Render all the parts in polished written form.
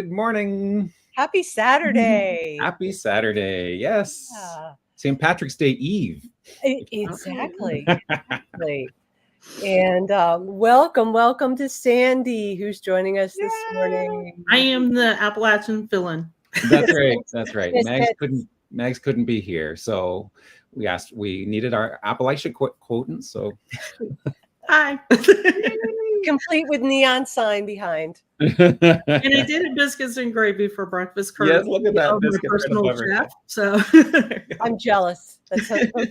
Good morning. Happy Saturday. Happy Saturday. Yes. Yeah. St. Patrick's Day Eve. Exactly. Exactly. And welcome to Sandy, who's joining us this morning. I am the Appalachian fill-in. That's right. That's right. Yes, Mags couldn't be here, so we needed our Appalachian quotient. So Hi. complete with neon sign behind. And I did a biscuits and gravy for breakfast. Yes, look at that My biscuit right personal above her. chef. So I'm jealous. That sounds so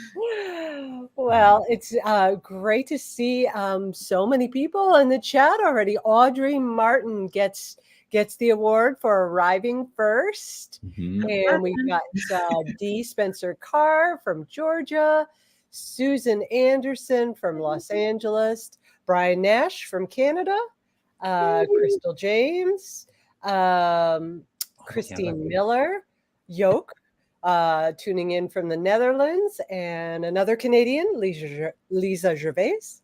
good. Well, it's great to see so many people in the chat already. Audrey Martin gets the award for arriving first. And we've got D. Spencer Carr from Georgia, Susan Anderson from Los Angeles, Brian Nash from Canada, Crystal James, Christine Miller, Yoke, tuning in from the Netherlands, and another Canadian, Lisa Gervais.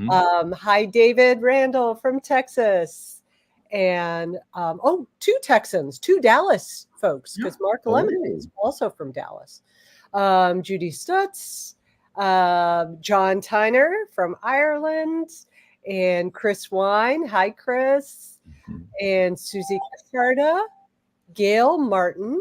Hi, David Randall from Texas. And two Texans, two Dallas folks, because Mark Lemon is also from Dallas. Judy Stutz, John Tyner from Ireland, and Chris Wine. Hi, Chris. And Susie Casarda, Gail Martin,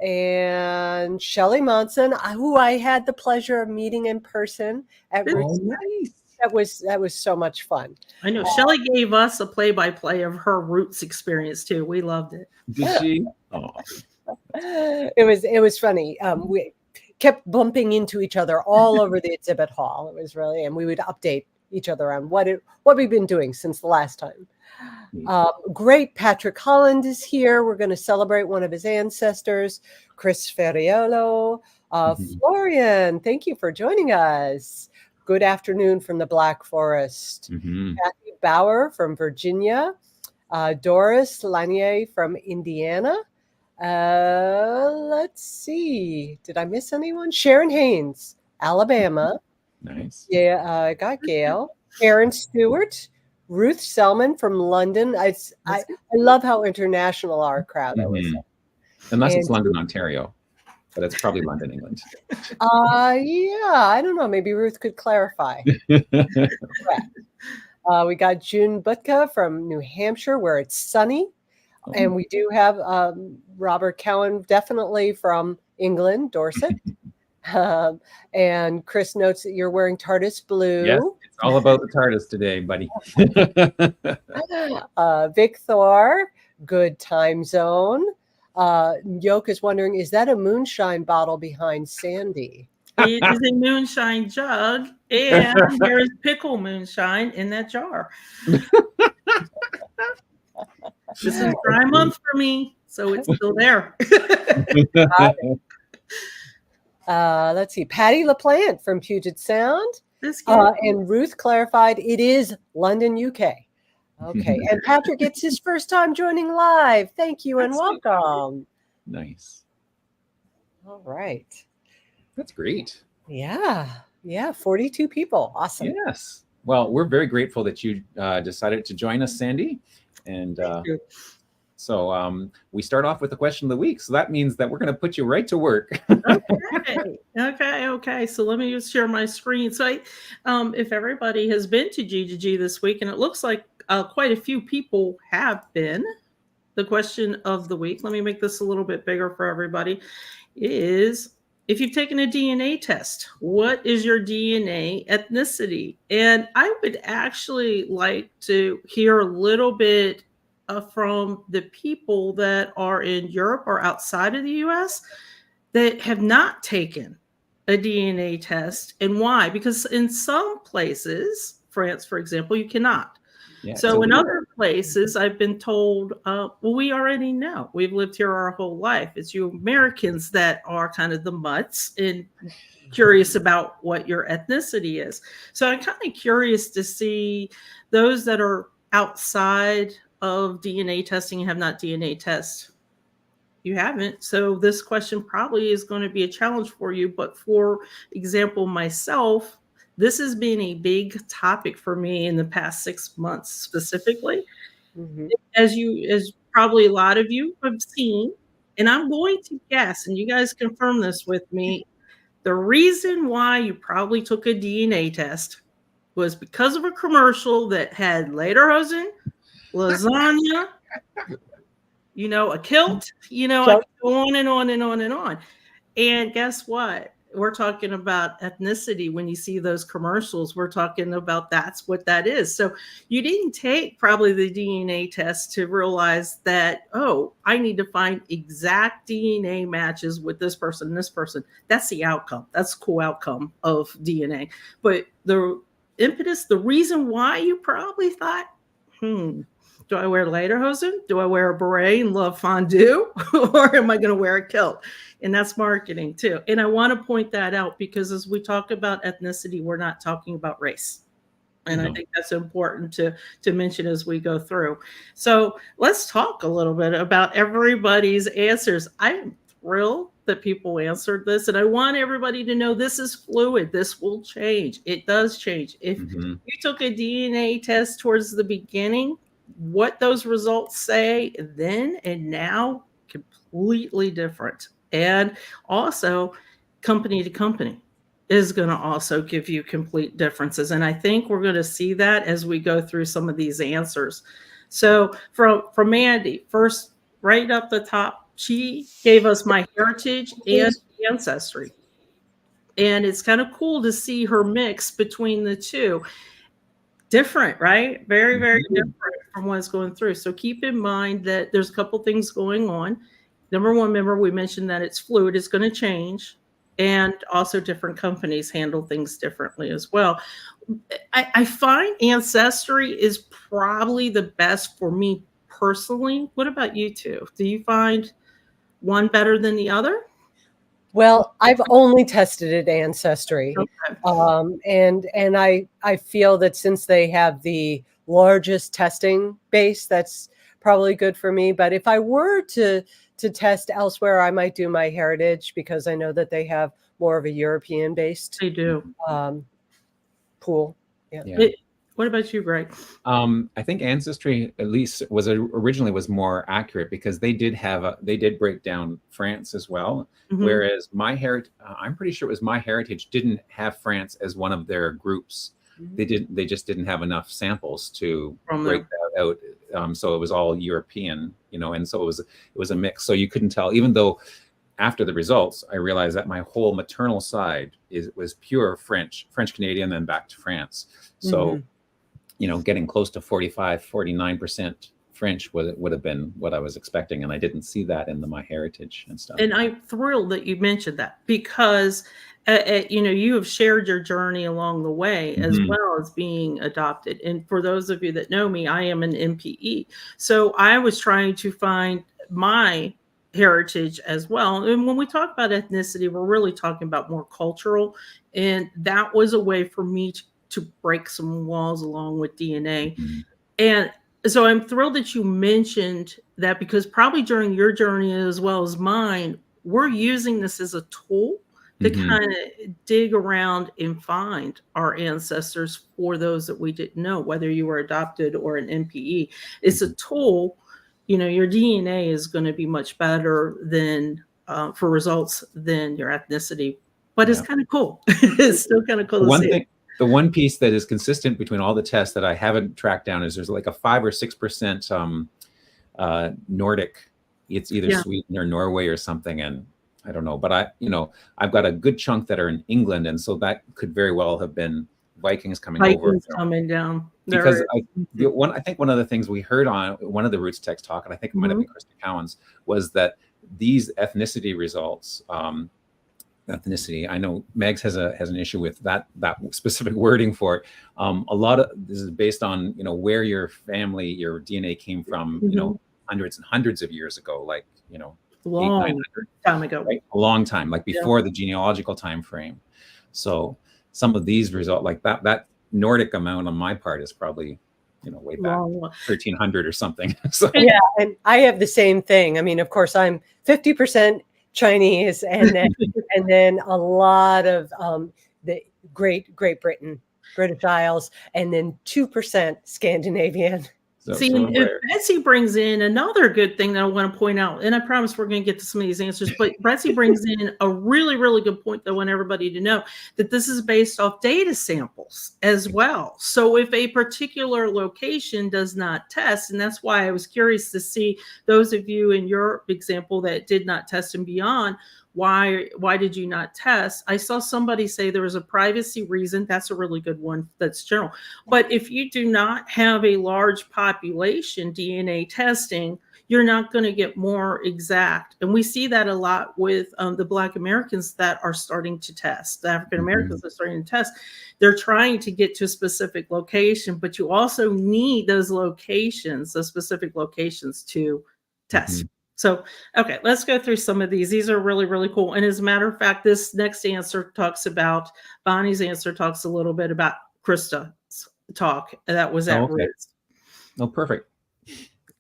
and Shelley Monson, who I had the pleasure of meeting in person at Roots. Nice. That was so much fun. I know Shelley gave us a play-by-play of her Roots experience too. We loved it. Did she? Oh. It was funny. We kept bumping into each other all over the exhibit hall. It was really, and we would update each other on what we've been doing since the last time. Great. Patrick Holland is here. We're going to celebrate one of his ancestors, Chris Ferriolo. Florian, thank you for joining us. Good afternoon from the Black Forest. Kathy Bauer from Virginia. Doris Lanier from Indiana. Let's see. Did I miss anyone? Sharon Haynes, Alabama. Nice. Yeah, I got Gail. Aaron Stewart. Ruth Selman from London. I love how international our crowd is. Unless it's London, Ontario. But it's probably London, England. Yeah, I don't know. Maybe Ruth could clarify. We got June Butka from New Hampshire, where it's sunny. And we do have Robert Cowan, definitely from England, Dorset. And Chris notes that you're wearing TARDIS blue. Yes, it's all about the TARDIS today, buddy. Vic Thor, good time zone. Yoke is wondering, is that a moonshine bottle behind Sandy? It is a moonshine jug, and there is pickle moonshine in that jar. This is dry month for me, so it's still there. Let's see. Patty LaPlante from Puget Sound. And Ruth clarified it is London, UK. Okay. And Patrick, it's his first time joining live. Thank you and welcome. Nice. All right. That's great. Yeah. 42 people. Awesome. Yes. Well, we're very grateful that you decided to join us, Sandy. And so we start off with the question of the week. So that means that we're going to put you right to work. Okay. So let me just share my screen. So if everybody has been to G2G this week, and it looks like quite a few people have been, the question of the week, let me make this a little bit bigger for everybody, is if you've taken a DNA test, what is your DNA ethnicity? And I would actually like to hear a little bit from the people that are in Europe or outside of the US that have not taken a DNA test, and why? Because in some places, France, for example, you cannot. Yeah, so in other places, I've been told, well, we already know. We've lived here our whole life. It's you Americans that are kind of the mutts and curious about what your ethnicity is. So I'm kind of curious to see those that are outside of DNA testing and have not DNA test. You haven't. So this question probably is going to be a challenge for you. But for example, myself, this has been a big topic for me in the past 6 months specifically. Mhm. As probably a lot of you have seen, and I'm going to guess, and you guys confirm this with me, the reason why you probably took a DNA test was because of a commercial that had lederhosen, lasagna, a kilt, I Yep. could go on and on and on and on. And guess what? We're talking about ethnicity. When you see those commercials, we're talking about that's what that is. So you didn't take probably the DNA test to realize that, oh, I need to find exact DNA matches with this person and this person. That's the outcome. That's the cool outcome of DNA. But the impetus, the reason why you probably thought, do I wear lederhosen? Do I wear a beret and love fondue? Or am I going to wear a kilt? And that's marketing too. And I want to point that out because as we talk about ethnicity, we're not talking about race. And I think that's important to mention as we go through. So let's talk a little bit about everybody's answers. I'm thrilled that people answered this. And I want everybody to know this is fluid. This will change. It does change. If you took a DNA test towards the beginning, what those results say then and now, completely different. And also, company to company is going to also give you complete differences. And I think we're going to see that as we go through some of these answers. So from Mandy, first, right up the top, she gave us my heritage and ancestry. And it's kind of cool to see her mix between the two. Different, right? Very, very different from what's going through. So keep in mind that there's a couple things going on. Number one, remember we mentioned that it's fluid, it's going to change. And also different companies handle things differently as well. I find Ancestry is probably the best for me personally. What about you two? Do you find one better than the other? Well, I've only tested it Ancestry. Okay. And I feel that since they have the largest testing base, that's probably good for me. But if I were to test elsewhere, I might do my heritage because I know that they have more of a European based They do. pool. Yeah. What about you, Greg? I think Ancestry at least originally was more accurate because they did break down France as well. Whereas I'm pretty sure it was MyHeritage didn't have France as one of their groups. They just didn't have enough samples to break that out. So it was all European, and so it was a mix. So you couldn't tell, even though after the results, I realized that my whole maternal side was pure French Canadian, then back to France. So getting close to 49% French would have been what I was expecting. And I didn't see that in the MyHeritage and stuff. And I'm thrilled that you mentioned that because, you have shared your journey along the way as well as being adopted. And for those of you that know me, I am an MPE. So I was trying to find my heritage as well. And when we talk about ethnicity, we're really talking about more cultural. And that was a way for me to break some walls along with DNA. And so I'm thrilled that you mentioned that because probably during your journey as well as mine, we're using this as a tool to kind of dig around and find our ancestors for those that we didn't know, whether you were adopted or an MPE. It's a tool. Your DNA is going to be much better than for results than your ethnicity, but it's kind of cool. It's still kind of cool to see. The one piece that is consistent between all the tests that I haven't tracked down is there's like a 5 or 6% Nordic. It's either Sweden or Norway or something, and I don't know. But I've got a good chunk that are in England, and so that could very well have been Vikings coming over. Coming down. Because I think one of the things we heard on one of the Roots Text talk, and I think it might have been Krista Cowan's, was that these ethnicity results. Ethnicity. I know Megs has an issue with that specific wording for it. A lot of this is based on where your family, your DNA came from, hundreds and hundreds of years ago, like long time ago, right? A long time, like before the genealogical time frame. So some of these results, like that Nordic amount on my part, is probably way back 1300 or something. So yeah, and I have the same thing. I mean, of course, I'm 50% Chinese, and then a lot of the Great Britain, British Isles, and then 2% Scandinavian. See, and if Betsy brings in another good thing that I want to point out, and I promise we're going to get to some of these answers, but Betsy brings in a really, really good point that I want everybody to know, that this is based off data samples as well. So if a particular location does not test, and that's why I was curious to see those of you in your example that did not test and beyond, why did you not test? I saw somebody say there was a privacy reason. That's a really good one. That's general. But if you do not have a large population DNA testing, you're not going to get more exact. And we see that a lot with the Black Americans that are starting to test. The African Americans are starting to test. They're trying to get to a specific location, but you also need those locations, those specific locations to test. So, okay, let's go through some of these. These are really, really cool. And as a matter of fact, this next answer talks about, Bonnie's answer talks a little bit about Krista's talk that was at Roots. Oh, perfect.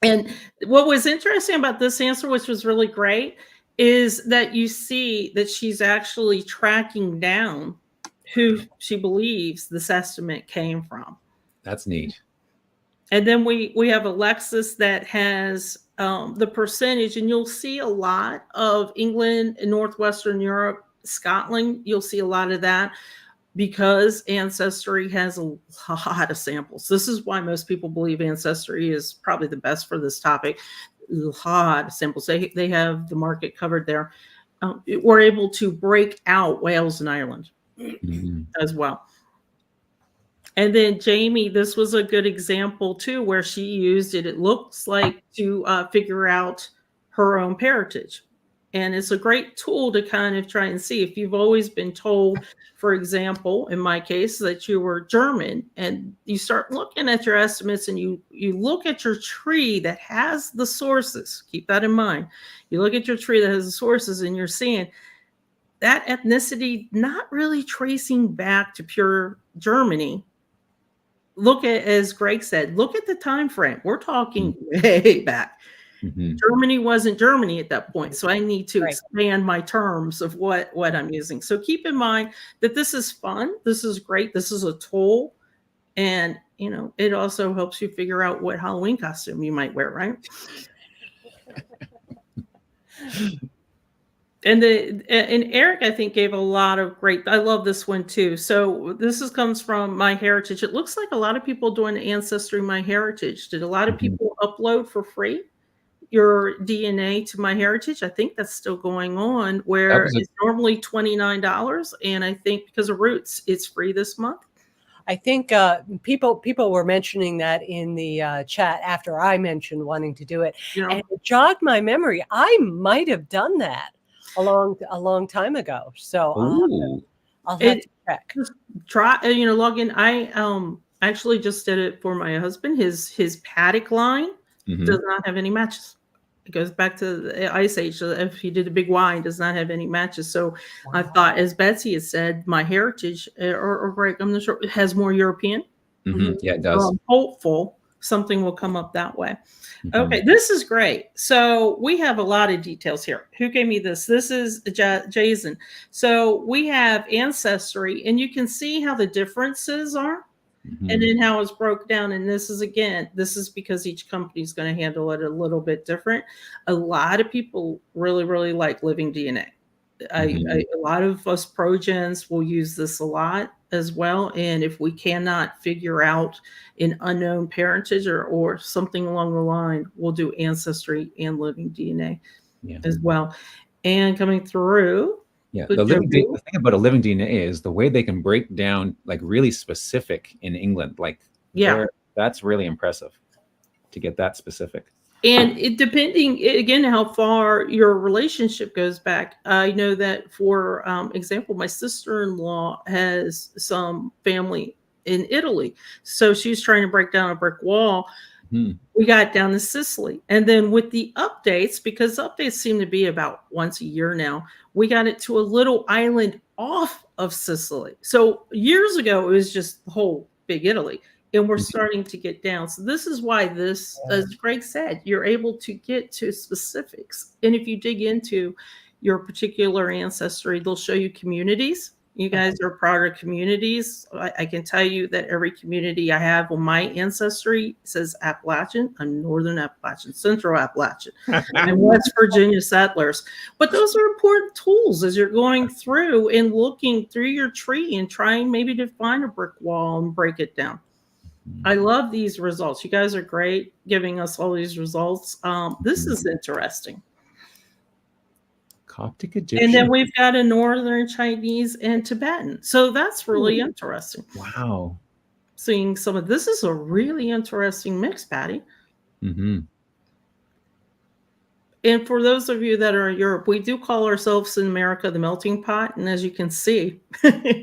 And what was interesting about this answer, which was really great, is that you see that she's actually tracking down who she believes this estimate came from. That's neat. And then we have Alexis that has the percentage, and you'll see a lot of England and Northwestern Europe, Scotland. You'll see a lot of that because Ancestry has a lot of samples. This is why most people believe Ancestry is probably the best for this topic. A lot of samples. They have the market covered there. We're able to break out Wales and Ireland as well. And then Jamie, this was a good example too, where she used it, it looks like, to figure out her own parentage. And it's a great tool to kind of try and see if you've always been told, for example, in my case, that you were German, and you start looking at your estimates and you look at your tree that has the sources. Keep that in mind. You look at your tree that has the sources and you're seeing that ethnicity not really tracing back to pure Germany. Look at, as Greg said, look at the time frame. We're talking way back. Germany wasn't Germany at that point. So I need to expand my terms of what I'm using. So keep in mind that this is fun. This is great. This is a tool. And, you know, it also helps you figure out what Halloween costume you might wear, right? And Eric, I think, gave a lot of great, I love this one too. So this comes from MyHeritage. It looks like a lot of people doing Ancestry MyHeritage. Did a lot of people upload for free your DNA to MyHeritage? I think that's still going on, where it's normally $29. And I think because of Roots, it's free this month. I think people were mentioning that in the chat after I mentioned wanting to do it. And it jogged my memory. I might have done that a long time ago. So I'll have to check. Try, log in. I actually just did it for my husband. His paddock line does not have any matches. It goes back to the Ice Age. So if he did a big Y, does not have any matches. So I thought, as Betsy has said, MyHeritage, or Greg, I'm not sure, it has more European. Yeah, it does. So I'm hopeful something will come up that way. Okay, this is great. So we have a lot of details here. Who gave me this? This is Jason. So we have Ancestry, and you can see how the differences are. And then how it's broke down. And this is because each company is going to handle it a little bit different. A lot of people really, really like living DNA. A lot of us progens will use this a lot as well. And if we cannot figure out an unknown parentage or something along the line, we'll do Ancestry and living DNA as well. And coming through. Yeah, the thing about a living DNA is the way they can break down like really specific in England. Like, that's really impressive to get that specific. And it depending again how far your relationship goes back. I know that, for example, my sister-in-law has some family in Italy, so she's trying to break down a brick wall. We got down to Sicily, and then with the updates, because updates seem to be about once a year now, we got it to a little island off of Sicily. So years ago, it was just the whole big Italy, and we're starting to get down. So this is why this, as Greg said, you're able to get to specifics. And if you dig into your particular ancestry, they'll show you communities. You guys are part of communities. I can tell you that every community I have on my ancestry says Appalachian. I'm Northern Appalachian, Central Appalachian, and West Virginia settlers. But those are important tools as you're going through and looking through your tree and trying maybe to find a brick wall and break it down. I love these results. You guys are great giving us all these results. This is interesting. Coptic Egyptian. And then we've got a Northern Chinese and Tibetan. So that's really interesting. Wow. Seeing some of this is a really interesting mix, Patty. Mm-hmm. And for those of you that are in Europe, we do call ourselves in America the melting pot. And as you can see,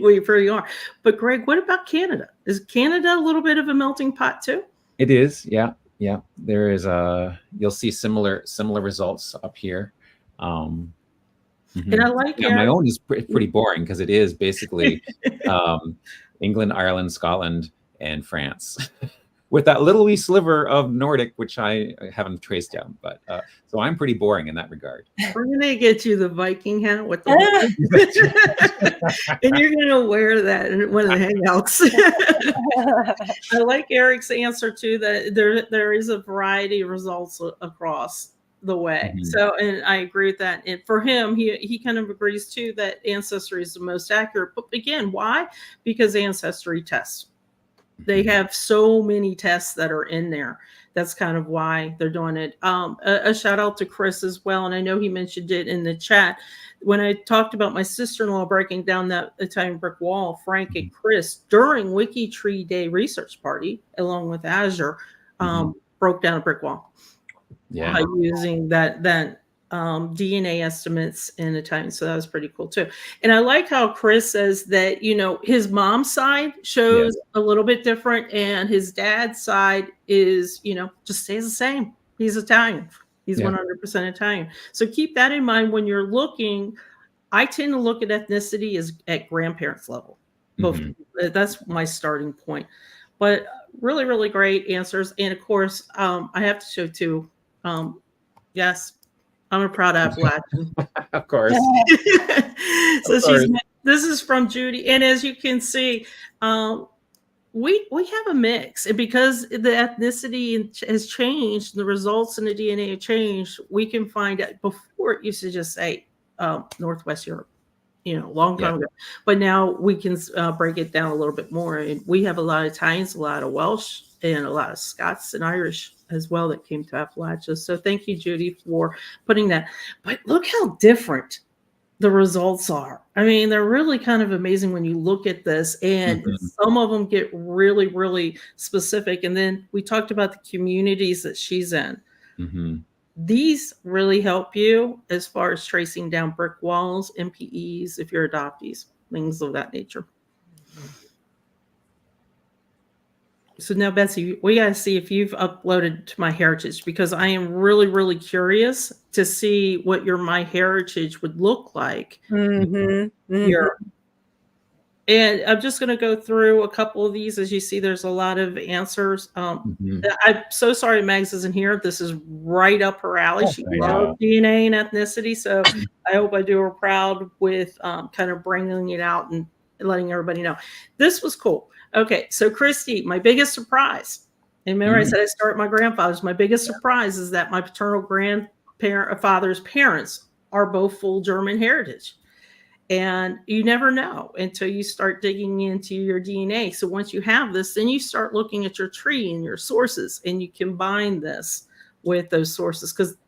we pretty are. But Greg, what about Canada? Is Canada a little bit of a melting pot too? It is. Yeah. Yeah. There is you'll see similar results up here. And I like my own is pretty boring because it is basically England, Ireland, Scotland, and France, with that little wee sliver of Nordic, which I haven't traced down. But so I'm pretty boring in that regard. We're gonna get you the Viking hat with the and you're gonna wear that in one of the hangouts. I like Eric's answer too, that there is a variety of results across the way. So, and I agree with that. And for him, he kind of agrees too that Ancestry is the most accurate. But again, why? Because Ancestry tests. They have so many tests that are in there. That's kind of why they're doing it. A shout out to Chris as well. And I know he mentioned it in the chat. When I talked about my sister-in-law breaking down that Italian brick wall, Frank and Chris, during WikiTree Day research party, along with Azure, broke down a brick wall. Yeah. By using that DNA estimates in Italian. So that was pretty cool too. And I like how Chris says that, his mom's side shows a little bit different and his dad's side is, just stays the same. He's Italian. He's 100% Italian. So keep that in mind when you're looking. I tend to look at ethnicity as at grandparents level. That's my starting point. But really, really great answers. And of course, I have to show too, yes, I'm a proud Appalachian. Of course. This is from Judy. And as you can see, we have a mix. And because the ethnicity has changed, the results in the DNA have changed, we can find out. Before it used to just say Northwest Europe, long time ago. But now we can break it down a little bit more. And we have a lot of Italians, a lot of Welsh, and a lot of Scots and Irish as well that came to Appalachia. So thank you, Judy, for putting that. But look how different the results are. I mean, they're really kind of amazing when you look at this, and some of them get really, really specific. And then we talked about the communities that she's in. These really help you as far as tracing down brick walls, MPEs, if you're adoptees, things of that nature. So now, Betsy, we got to see if you've uploaded to MyHeritage, because I am really, really curious to see what your MyHeritage would look like. Here. And I'm just going to go through a couple of these. As you see, there's a lot of answers. I'm so sorry Megs isn't here. This is right up her alley. She loves DNA and ethnicity. So I hope I do her proud with kind of bringing it out and letting everybody know. This was cool. Okay, so Christy, my biggest surprise, and remember I said I start my grandfather's, my biggest surprise is that my paternal father's parents are both full German heritage. And you never know until you start digging into your DNA. So once you have this, then you start looking at your tree and your sources, and you combine this with those sources, because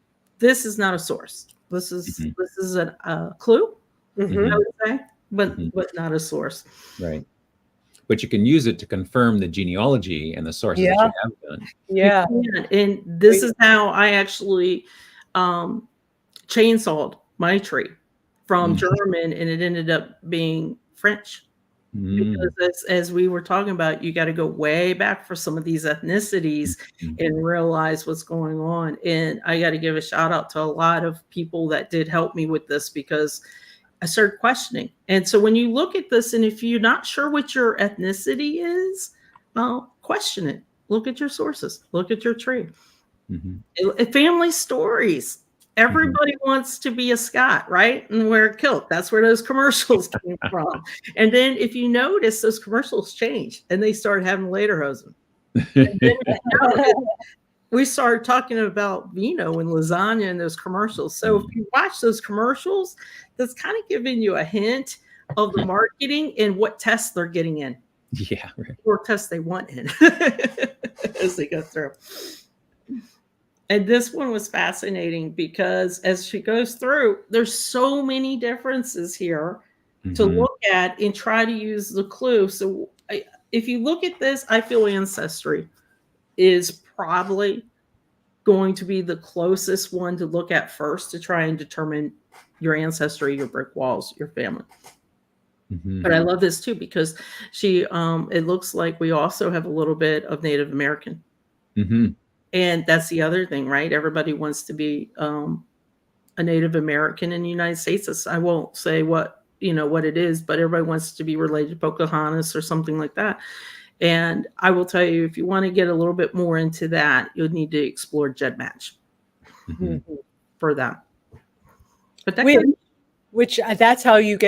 this is not a source. This is a clue, I would say, but not a source. Right. But you can use it to confirm the genealogy and the sources that you have done. Yeah. And this is how I actually chainsawed my tree from German, and it ended up being French. Because as we were talking about, you got to go way back for some of these ethnicities and realize what's going on. And I got to give a shout out to a lot of people that did help me with this, because I started questioning. And so when you look at this, and if you're not sure what your ethnicity is, question it. Look at your sources. Look at your tree. Family stories. Everybody wants to be a Scot, right? And wear a kilt. That's where those commercials came from. And then if you notice, those commercials change and they start having lederhosen. And then if you notice, we started talking about vino and lasagna in those commercials. So if you watch those commercials, that's kind of giving you a hint of the marketing and what tests they're getting in. Yeah. Right. Or tests they want in as they go through. And this one was fascinating because as she goes through, there's so many differences here to look at and try to use the clue. So if you look at this, I feel Ancestry is probably going to be the closest one to look at first to try and determine your ancestry, your brick walls, your family. But I love this too because she it looks like we also have a little bit of Native American. And that's the other thing, right? Everybody wants to be a Native American in the United States. I won't say what it is, but everybody wants to be related to Pocahontas or something like that. And I will tell you, if you want to get a little bit more into that, you'll need to explore GEDmatch for that. But which that's how you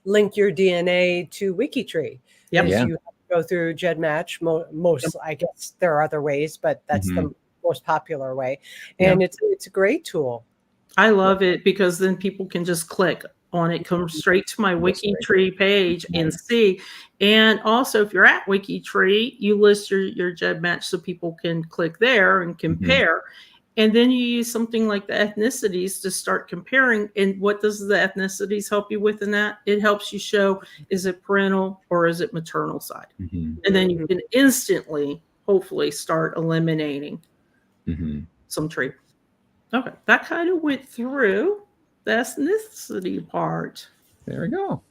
link your DNA to WikiTree. Yep. Yeah. You go through GEDmatch. Most, I guess there are other ways, but that's the most popular way. And it's a great tool. I love it because then people can just click on it, come straight to my WikiTree page and see. And also, if you're at WikiTree, you list your GEDmatch so people can click there and compare. And then you use something like the ethnicities to start comparing. And what does the ethnicities help you with in that? It helps you show, is it parental or is it maternal side? And then you can instantly, hopefully, start eliminating some tree. Okay, that kind of went through the ethnicity part. There we go.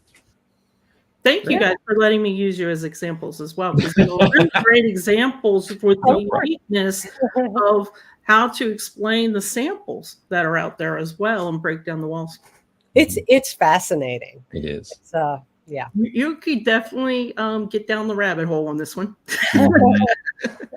Thank you guys for letting me use you as examples as well. Because you know, really great examples with the uniqueness of how to explain the samples that are out there as well and break down the walls. It's fascinating. It is. It's, yeah. You could definitely get down the rabbit hole on this one.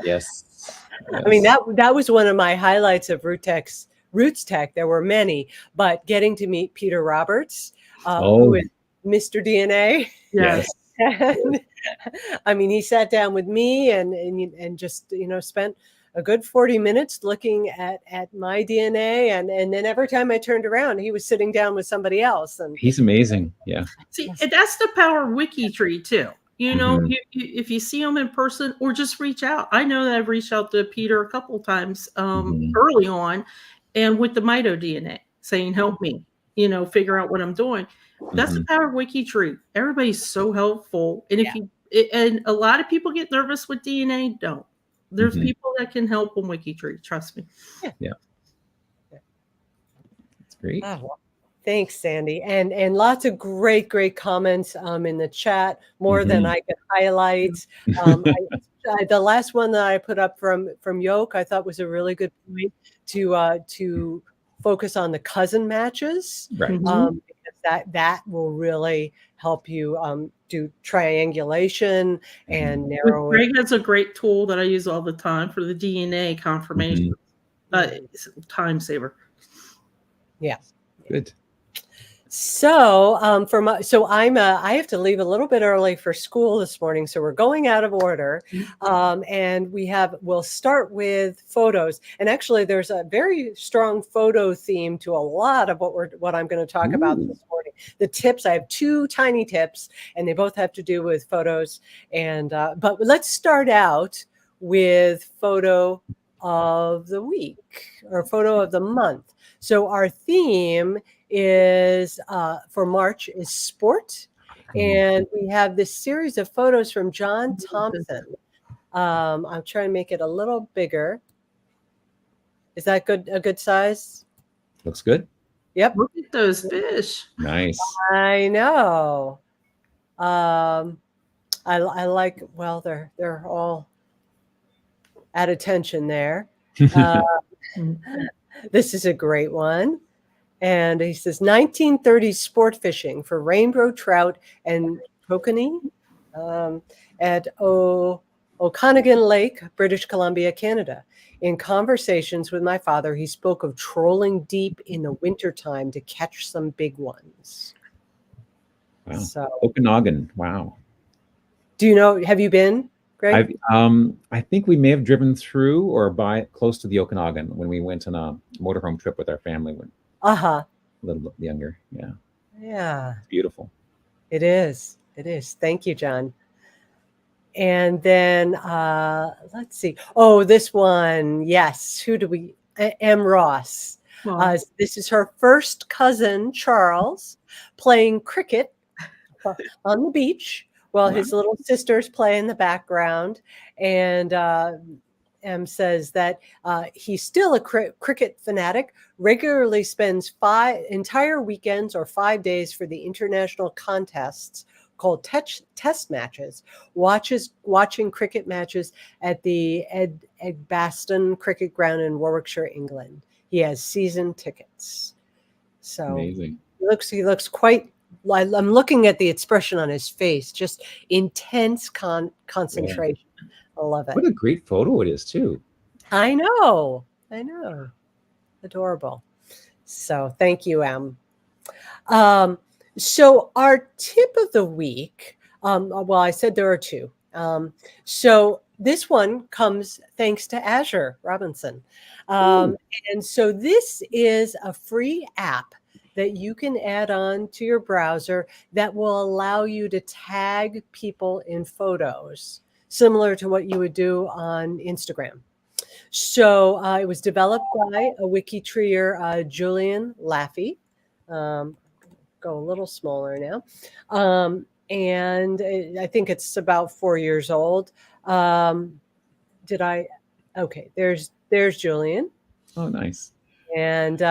Yes. I mean, that was one of my highlights of Roots Tech. There were many, but getting to meet Peter Roberts, who is Mr. DNA. Yes. And, I mean, he sat down with me and just, spent a good 40 minutes looking at my DNA. And then every time I turned around, he was sitting down with somebody else. And he's amazing. Yeah. See, that's the power of WikiTree too. If you see him in person or just reach out. I know that I've reached out to Peter a couple times early on and with the Mito DNA saying, help me, figure out what I'm doing. That's the power of WikiTree. Everybody's so helpful. And and a lot of people get nervous with DNA, don't. There's people that can help on WikiTree. Trust me. Yeah. That's great. Oh, thanks, Sandy. And lots of great comments in the chat, more than I could highlight. The last one that I put up from Yoke, I thought was a really good point to focus on the cousin matches. Right. Because that will really help you do triangulation and narrow. Greg has a great tool that I use all the time for the DNA confirmation. It's a time saver. Yeah. Good. So I have to leave a little bit early for school this morning, so we're going out of order, and we'll start with photos. And actually, there's a very strong photo theme to a lot of what I'm going to talk about this morning. The tips, I have 2 tiny tips, and they both have to do with photos. And but let's start out with photo of the week or photo of the month. So our theme is for March is sport, and we have this series of photos from John Thompson. I'm trying to make it a little bigger. Is that a good size? Looks good. Yep. Look at those fish. Nice. I know. I like. Well, they're all at attention there. This is a great one. And he says 1930s sport fishing for rainbow trout and kokanee at Okanagan Lake, British Columbia, Canada. In conversations with my father, he spoke of trolling deep in the wintertime to catch some big ones. Wow. So, Okanagan. Wow. do you know, have you been, Greg? I think we may have driven through or by close to the Okanagan when we went on a motorhome trip with our family when Uh-huh. a little bit younger. Yeah. Yeah, It's beautiful. it is. It is. Thank you, John. And then let's see. Oh, this one. Yes. Who do we? M. Ross. Wow. This is her first cousin, Charles, playing cricket on the beach while his little sisters play in the background. And M says that he's still a cricket fanatic, regularly spends 5 entire weekends or 5 days for the international contests called test matches, watching cricket matches at the Edgbaston Cricket Ground in Warwickshire, England. He has season tickets. So Amazing. He looks quite, I'm looking at the expression on his face, just intense concentration. Yeah. I love it. What a great photo it is too. I know. Adorable. So thank you, Em. So our tip of the week, well, I said there are 2. So this one comes thanks to Azure Robinson. And so this is a free app that you can add on to your browser that will allow you to tag people in photos, similar to what you would do on Instagram. So it was developed by a WikiTreeer, Julian Laffey. Go a little smaller now. And I think it's about 4 years old. Okay, there's Julian. Oh, nice. And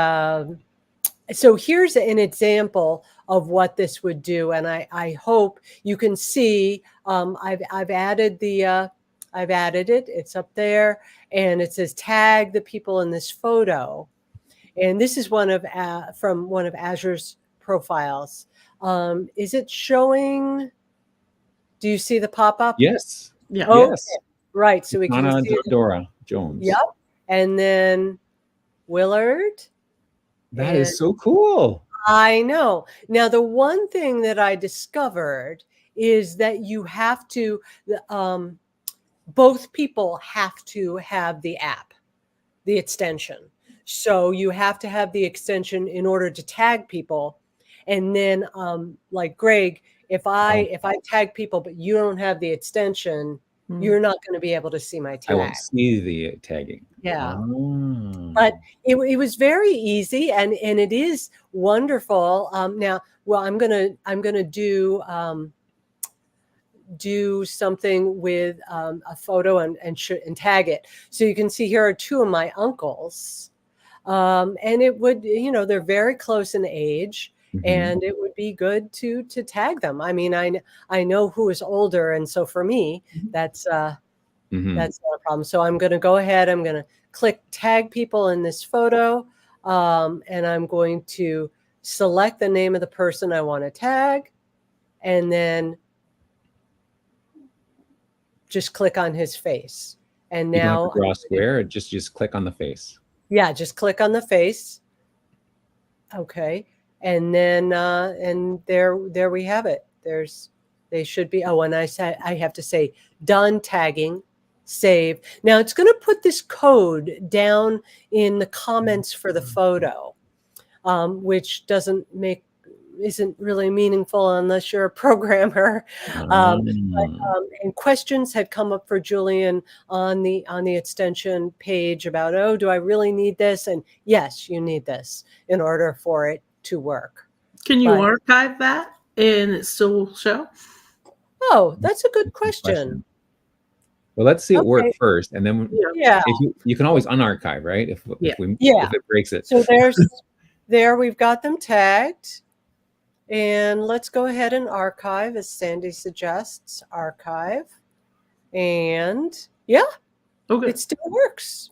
so here's an example of what this would do. And I hope you can see, I've added it. It's up there and it says tag the people in this photo. And this is from one of Azure's profiles. Is it showing? Do you see the pop-up? Yes. Yeah. Okay. Yes. Right. So we can see Dora Jones. Yep. And then Willard. That is so cool. I know. Now, the one thing that I discovered is that you have to, both people have to have the app, the extension. So you have to have the extension in order to tag people. And then like Greg, if I tag people, but you don't have the extension, you're not going to be able to see my tag. I won't see the tagging. Yeah. But it was very easy and it is wonderful. Now, well, I'm gonna do something with a photo and tag it. So you can see here are 2 of my uncles. And it would, they're very close in age. And it would be good to tag them. I mean, I know who is older, and so for me, that's not a problem. So I'm going to go ahead. I'm going to click tag people in this photo, and I'm going to select the name of the person I want to tag, and then just click on his face. And now you don't have to draw a square. Just click on the face. Yeah, just click on the face. Okay. And then, and there we have it. They should be. Oh, and I have to say done tagging, save. Now it's going to put this code down in the comments for the photo, which isn't really meaningful unless you're a programmer. And questions had come up for Julian on the extension page about, oh, do I really need this? And yes, you need this in order for it to work. Can you archive that and it still show? Oh, that's a good question. Well, let's see it work first, and then if you can always unarchive, right? If it breaks it. So there we've got them tagged, and let's go ahead and archive as Sandy suggests. Archive, and it still works.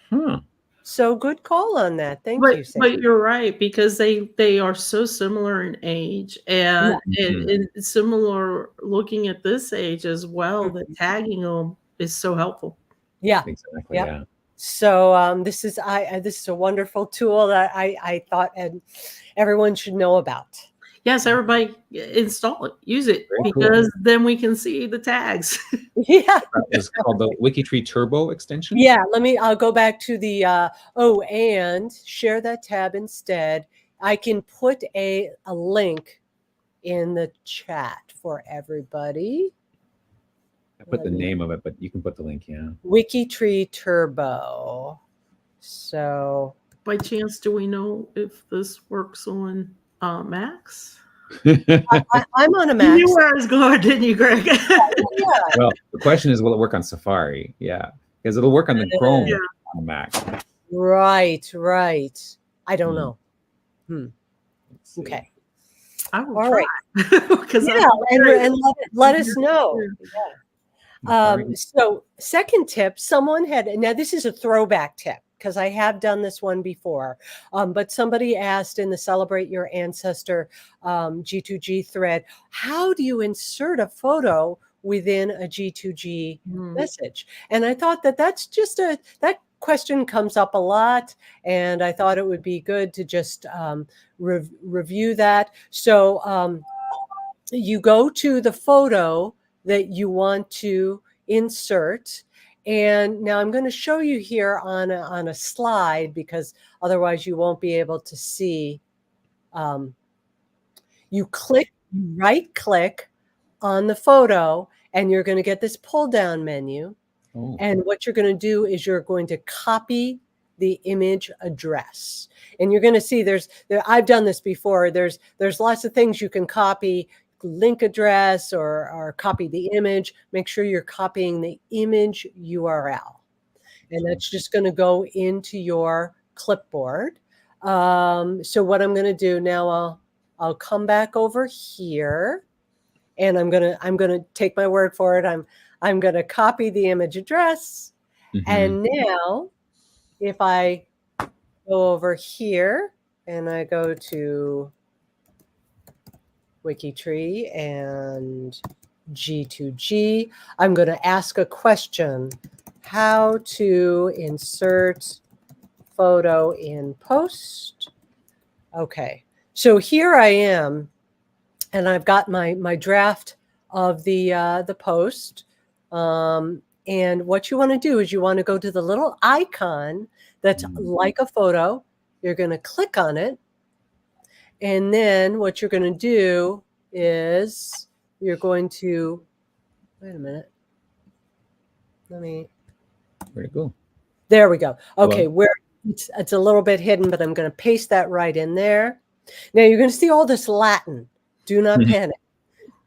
Huh. So good call on that. Thank you, But Sandy. you're right, because they are so similar in age, and similar looking at this age as well. That tagging them is so helpful. Yeah, Exactly. yep. Yeah. So this is this is a wonderful tool that I thought everyone should know about. Yes, everybody install it, use it, Very because then we can see the tags. Yeah. That was called the WikiTree Turbo extension. Yeah, I'll go back to the, and share that tab instead. I can put a link in the chat for everybody. I put the name of it, but you can put the link, yeah. WikiTree Turbo. So. By chance, do we know if this works on Macs? I'm on a Mac. You knew where I was going, didn't you, Greg? Yeah. Well, the question is, will it work on Safari? Yeah, because it'll work on the Chrome on the Mac. Right. I don't know. Okay. I will All try. Right. And let us know. Yeah. So second tip, someone had, now this is a throwback tip, because I have done this one before, but somebody asked in the Celebrate Your Ancestor G2G thread, how do you insert a photo within a G2G message? And I thought that's just that question comes up a lot, and I thought it would be good to just review that. So you go to the photo that you want to insert. And now I'm going to show you here on a slide, because otherwise you won't be able to see. You right click on the photo, and you're going to get this pull down menu. And what you're going to do is you're going to copy the image address. And you're going to see I've done this before. There's lots of things you can copy. Link address or copy the image. Make sure you're copying the image URL, and that's just going to go into your clipboard. So what I'm going to do now, I'll come back over here, and I'm going to take my word for it. I'm going to copy the image address, and now if I go over here and I go to WikiTree and G2G, I'm going to ask a question: how to insert photo in post. Okay, so here I am, and I've got my draft of the post. And what you want to do is you want to go to the little icon that's like a photo. You're going to click on it. And then what you're going to do is you're going to, wait a minute. Where'd it go? There we go. Okay, where it's a little bit hidden, but I'm going to paste that right in there. Now you're going to see all this Latin. Do not panic.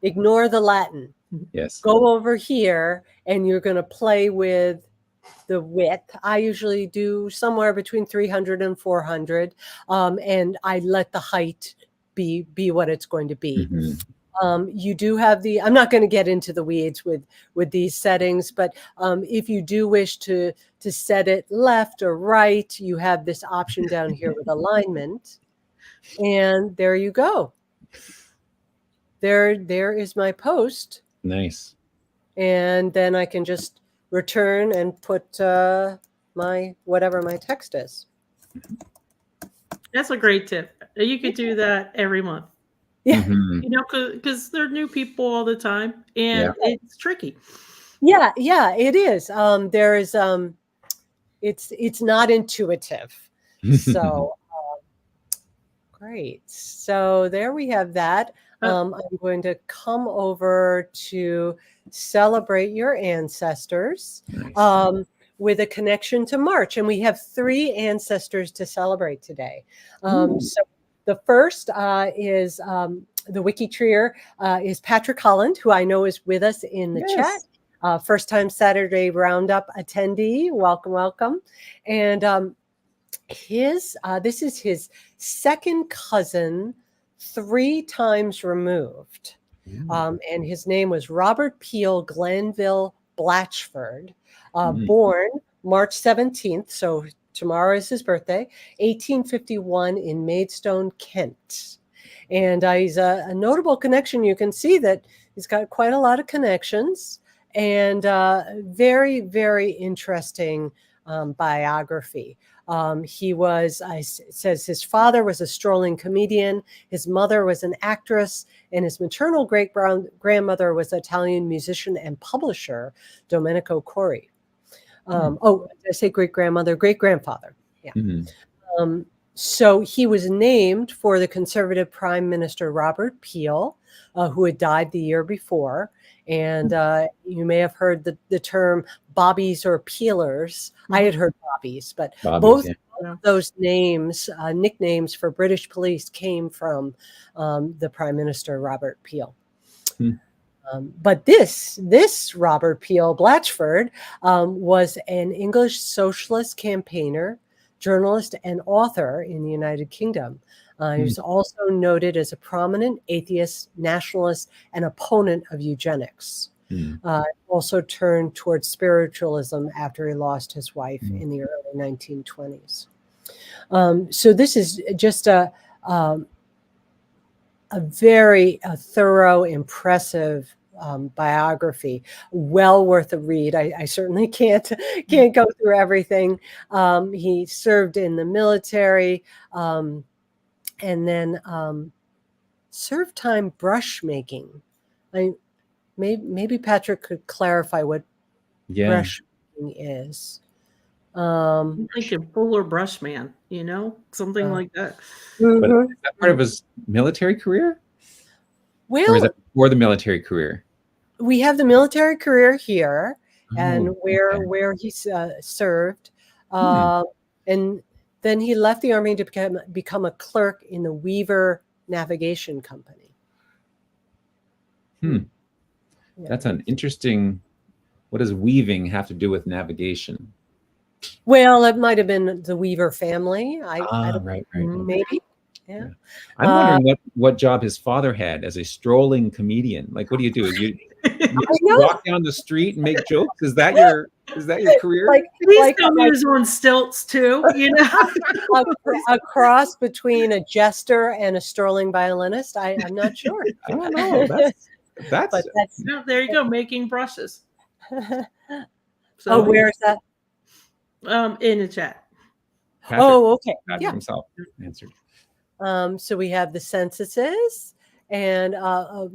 Ignore the Latin. Yes. Go over here, and you're going to play with the width. I usually do somewhere between 300 and 400, and I let the height be what it's going to be. You do have I'm not going to get into the weeds with these settings, but if you do wish to set it left or right, you have this option down here with alignment, and there you go. There is my post. Nice. And then I can just return and put whatever my text is. That's a great tip. You could do that every month. Yeah. You know, because there are new people all the time, and it's tricky. Yeah, it is. There is it's not intuitive. So great. So there we have that. I'm going to come over to Celebrate Your Ancestors with a connection to March. And we have 3 ancestors to celebrate today. So the first is the WikiTreer is Patrick Holland, who I know is with us in the chat. First time Saturday Roundup attendee. Welcome, welcome. And this is his second cousin, 3 times removed. And his name was Robert Peel Glenville Blatchford, born March 17th. So tomorrow is his birthday, 1851 in Maidstone, Kent. And he's a notable connection. You can see that he's got quite a lot of connections, and very, very interesting biography. It says his father was a strolling comedian, his mother was an actress, and his maternal great-grandmother was Italian musician and publisher Domenico Corri. Did I say great-grandmother? Great-grandfather. Yeah. Mm-hmm. So he was named for the conservative Prime Minister Robert Peel, who had died the year before. And you may have heard the term bobbies or peelers. I had heard bobbies, but both of those names, nicknames for British police, came from the Prime Minister Robert Peel. But this Robert Peel Blatchford was an English socialist campaigner, journalist, and author in the United Kingdom. He was also noted as a prominent atheist, nationalist, and opponent of eugenics. Also turned towards spiritualism after he lost his wife in the early 1920s. So this is just a very thorough, impressive biography, well worth a read. I certainly can't go through everything. He served in the military, and then served time brush making. Maybe Patrick could clarify what brush making is. I'm thinking Fuller Brushman, something like that. But is that part of his military career? Well, or is that before the military career? We have the military career here, and where he served, and then he left the Army to become a clerk in the Weaver Navigation Company. That's an interesting. What does weaving have to do with navigation? Well, it might have been the Weaver family. I don't, right. Maybe. Yeah. I'm wondering what job his father had as a strolling comedian. Like, what do? You walk down the street and make jokes? Is that your career? He's on stilts too, a cross between a jester and a strolling violinist. I'm not sure. I don't know. That's there you go, making brushes. So where's that? In the chat. Patrick, okay. Patrick himself answered. So we have the censuses and a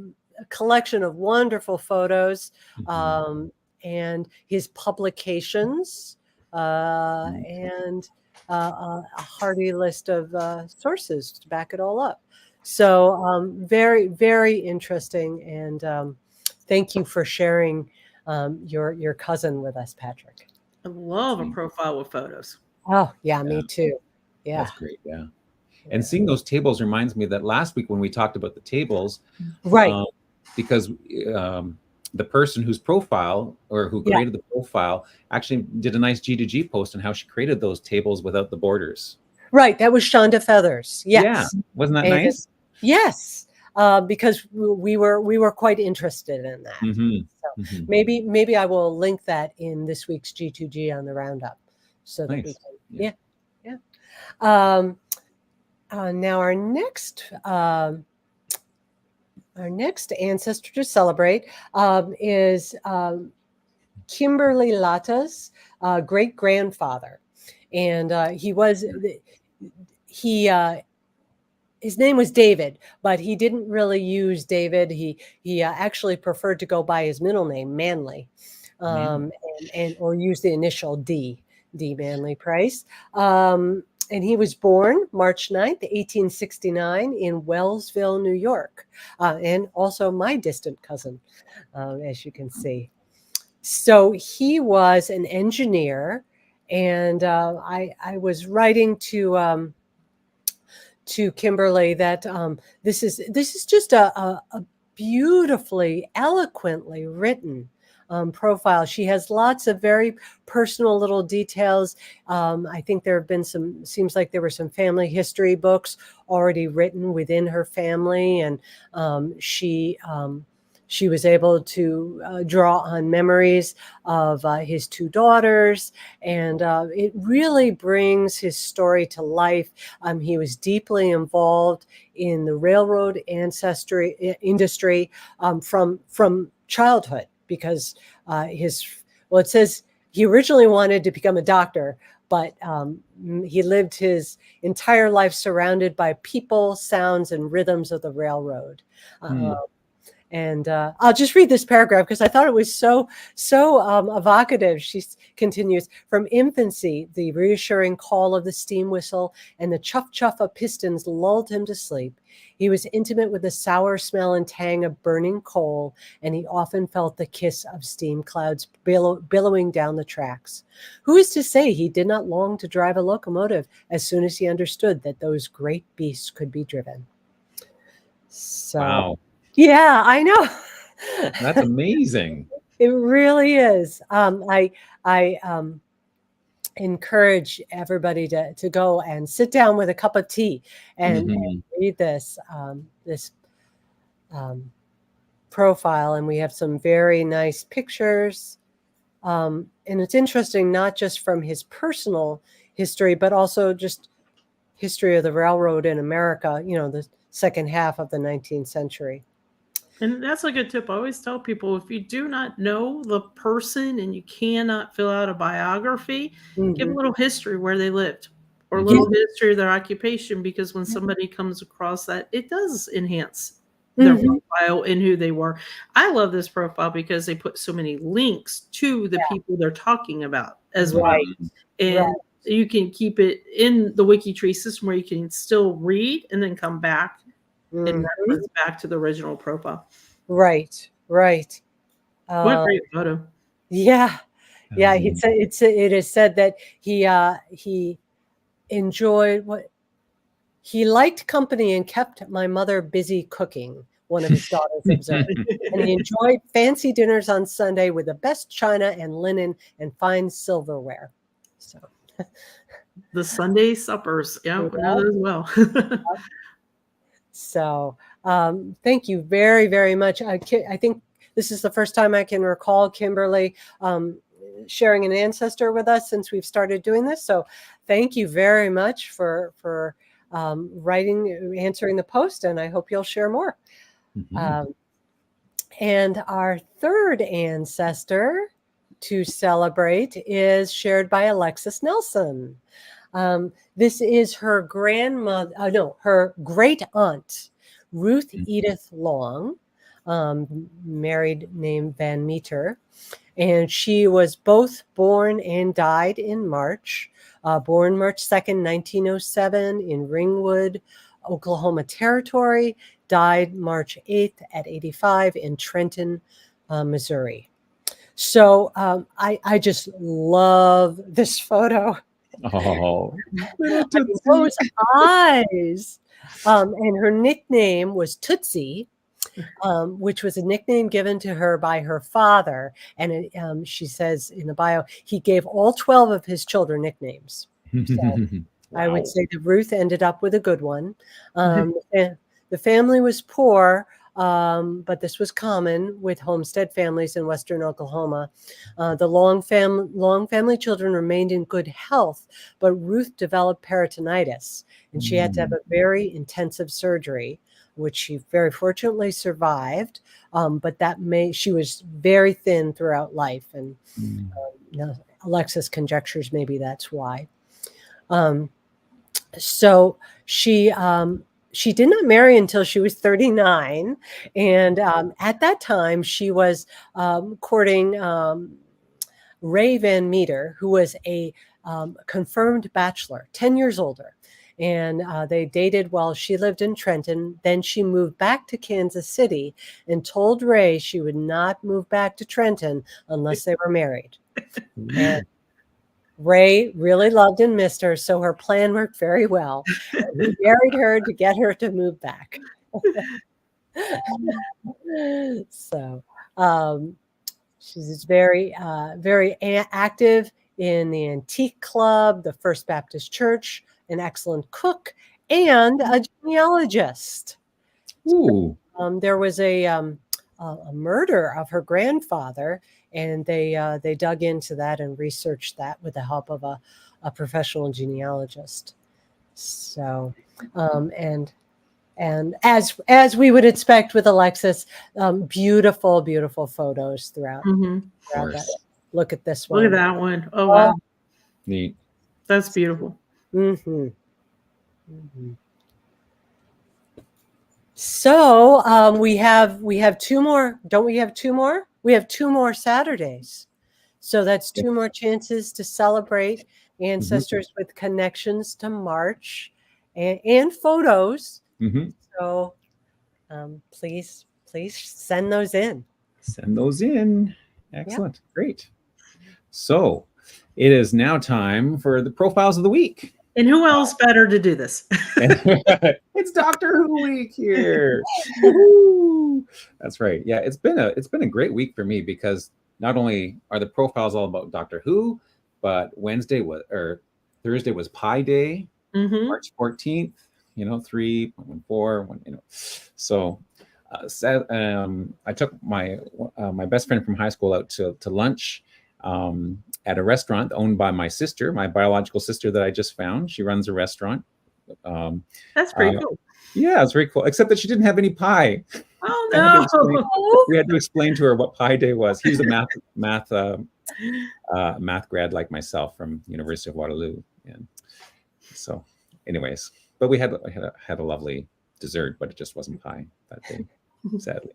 collection of wonderful photos, and his publications, and a hearty list of sources to back it all up. So very, very interesting. And thank you for sharing your cousin with us, Patrick. I love a profile with photos. Oh, yeah, me too. Yeah. That's great. Yeah. And seeing those tables reminds me that last week when we talked about the tables, right? Because the person whose profile or who created the profile actually did a nice G2G post on how she created those tables without the borders. Right. That was Shonda Feathers. Yes. Yeah. Wasn't that nice? Yes. Because we were quite interested in that. So maybe I will link that in this week's G2G on the roundup, so that we can. Now our next ancestor to celebrate is Kimberly Latta's great-grandfather, and his name was David, but he didn't really use David. He actually preferred to go by his middle name, Manley, or use the initial D Manley Price. And he was born March 9th, 1869 in Wellsville, New York, and also my distant cousin, as you can see. So he was an engineer, and I was writing to Kimberly that this is just a beautifully, eloquently written profile. She has lots of very personal little details. I think there have been seems like there were some family history books already written within her family, and she she was able to draw on memories of his two daughters, and it really brings his story to life. He was deeply involved in the railroad ancestry industry from childhood, because it says he originally wanted to become a doctor, but he lived his entire life surrounded by people, sounds, and rhythms of the railroad. And I'll just read this paragraph because I thought it was so evocative. She continues, from infancy, the reassuring call of the steam whistle and the chuff-chuff of pistons lulled him to sleep. He was intimate with the sour smell and tang of burning coal, and he often felt the kiss of steam clouds billowing down the tracks. Who is to say he did not long to drive a locomotive as soon as he understood that those great beasts could be driven? So, wow. Yeah, I know. That's amazing. It really is. I encourage everybody to go and sit down with a cup of tea and read this profile. And we have some very nice pictures. And it's interesting, not just from his personal history, but also just history of the railroad in America, the second half of the 19th century. And that's a good tip. I always tell people, if you do not know the person and you cannot fill out a biography, give a little history where they lived, or a little history of their occupation, because when somebody comes across that, it does enhance their profile and who they were. I love this profile because they put so many links to the people they're talking about as well. And you can keep it in the WikiTree system where you can still read and then come back and reference back to the original profile. Right. What a great photo. Yeah. It is said that he enjoyed he liked company and kept my mother busy cooking, one of his daughters observed. And he enjoyed fancy dinners on Sunday with the best china and linen and fine silverware. So the Sunday suppers. Yeah, we know that as well. So thank you very, very much. I think this is the first time I can recall Kimberly sharing an ancestor with us since we've started doing this. So thank you very much for answering the post, and I hope you'll share more. And our third ancestor to celebrate is shared by Alexis Nelson. This is her her great aunt, Ruth Edith Long, married name Van Meter. And she was both born and died in March, born March 2nd, 1907 in Ringwood, Oklahoma Territory, died March 8th at 85 in Trenton, Missouri. So I just love this photo. Oh, those eyes. And her nickname was Tootsie, which was a nickname given to her by her father. And she says in the bio, he gave all 12 of his children nicknames. So I would say that Ruth ended up with a good one. The family was poor, but this was common with homestead families in western Oklahoma. The Long family children remained in good health, but Ruth developed peritonitis, and she had to have a very intensive surgery, which she very fortunately survived. But she was very thin throughout life, and Alexis conjectures maybe that's why. So she did not marry until she was 39. And at that time, she was courting Ray Van Meter, who was a confirmed bachelor, 10 years older. And they dated while she lived in Trenton. Then she moved back to Kansas City and told Ray she would not move back to Trenton unless they were married. And Ray really loved and missed her, so her plan worked very well. He married her to get her to move back. So she's very, very active in the Antique Club, the First Baptist Church, an excellent cook, and a genealogist. Ooh. There was a a murder of her grandfather, and they dug into that and researched that with the help of a professional genealogist. So, and as we would expect with Alexis, beautiful, beautiful photos throughout that. Look at this one. Look at that one. Oh, wow. Neat. That's beautiful. Mm-hmm. Mm-hmm. So we have two more. Don't we have two more? We have two more Saturdays. So that's two more chances to celebrate ancestors with connections to March and photos. So please send those in. Send those in. Excellent. Yep. Great. So it is now time for the profiles of the week. And who else better to do this? It's Doctor Who week here. That's right. Yeah, it's been a great week for me, because not only are the profiles all about Doctor Who, but Thursday was Pi Day, March 14th. 3.14. So I took my best friend from high school out to lunch at a restaurant owned by my sister, my biological sister that I just found. She runs a restaurant. That's pretty cool. Yeah, it's very cool. Except that she didn't have any pie. Oh no! We had to explain to her what Pi Day was. He was a math grad like myself from University of Waterloo, and so, anyways, but we had a lovely dessert, but it just wasn't pie that day, sadly.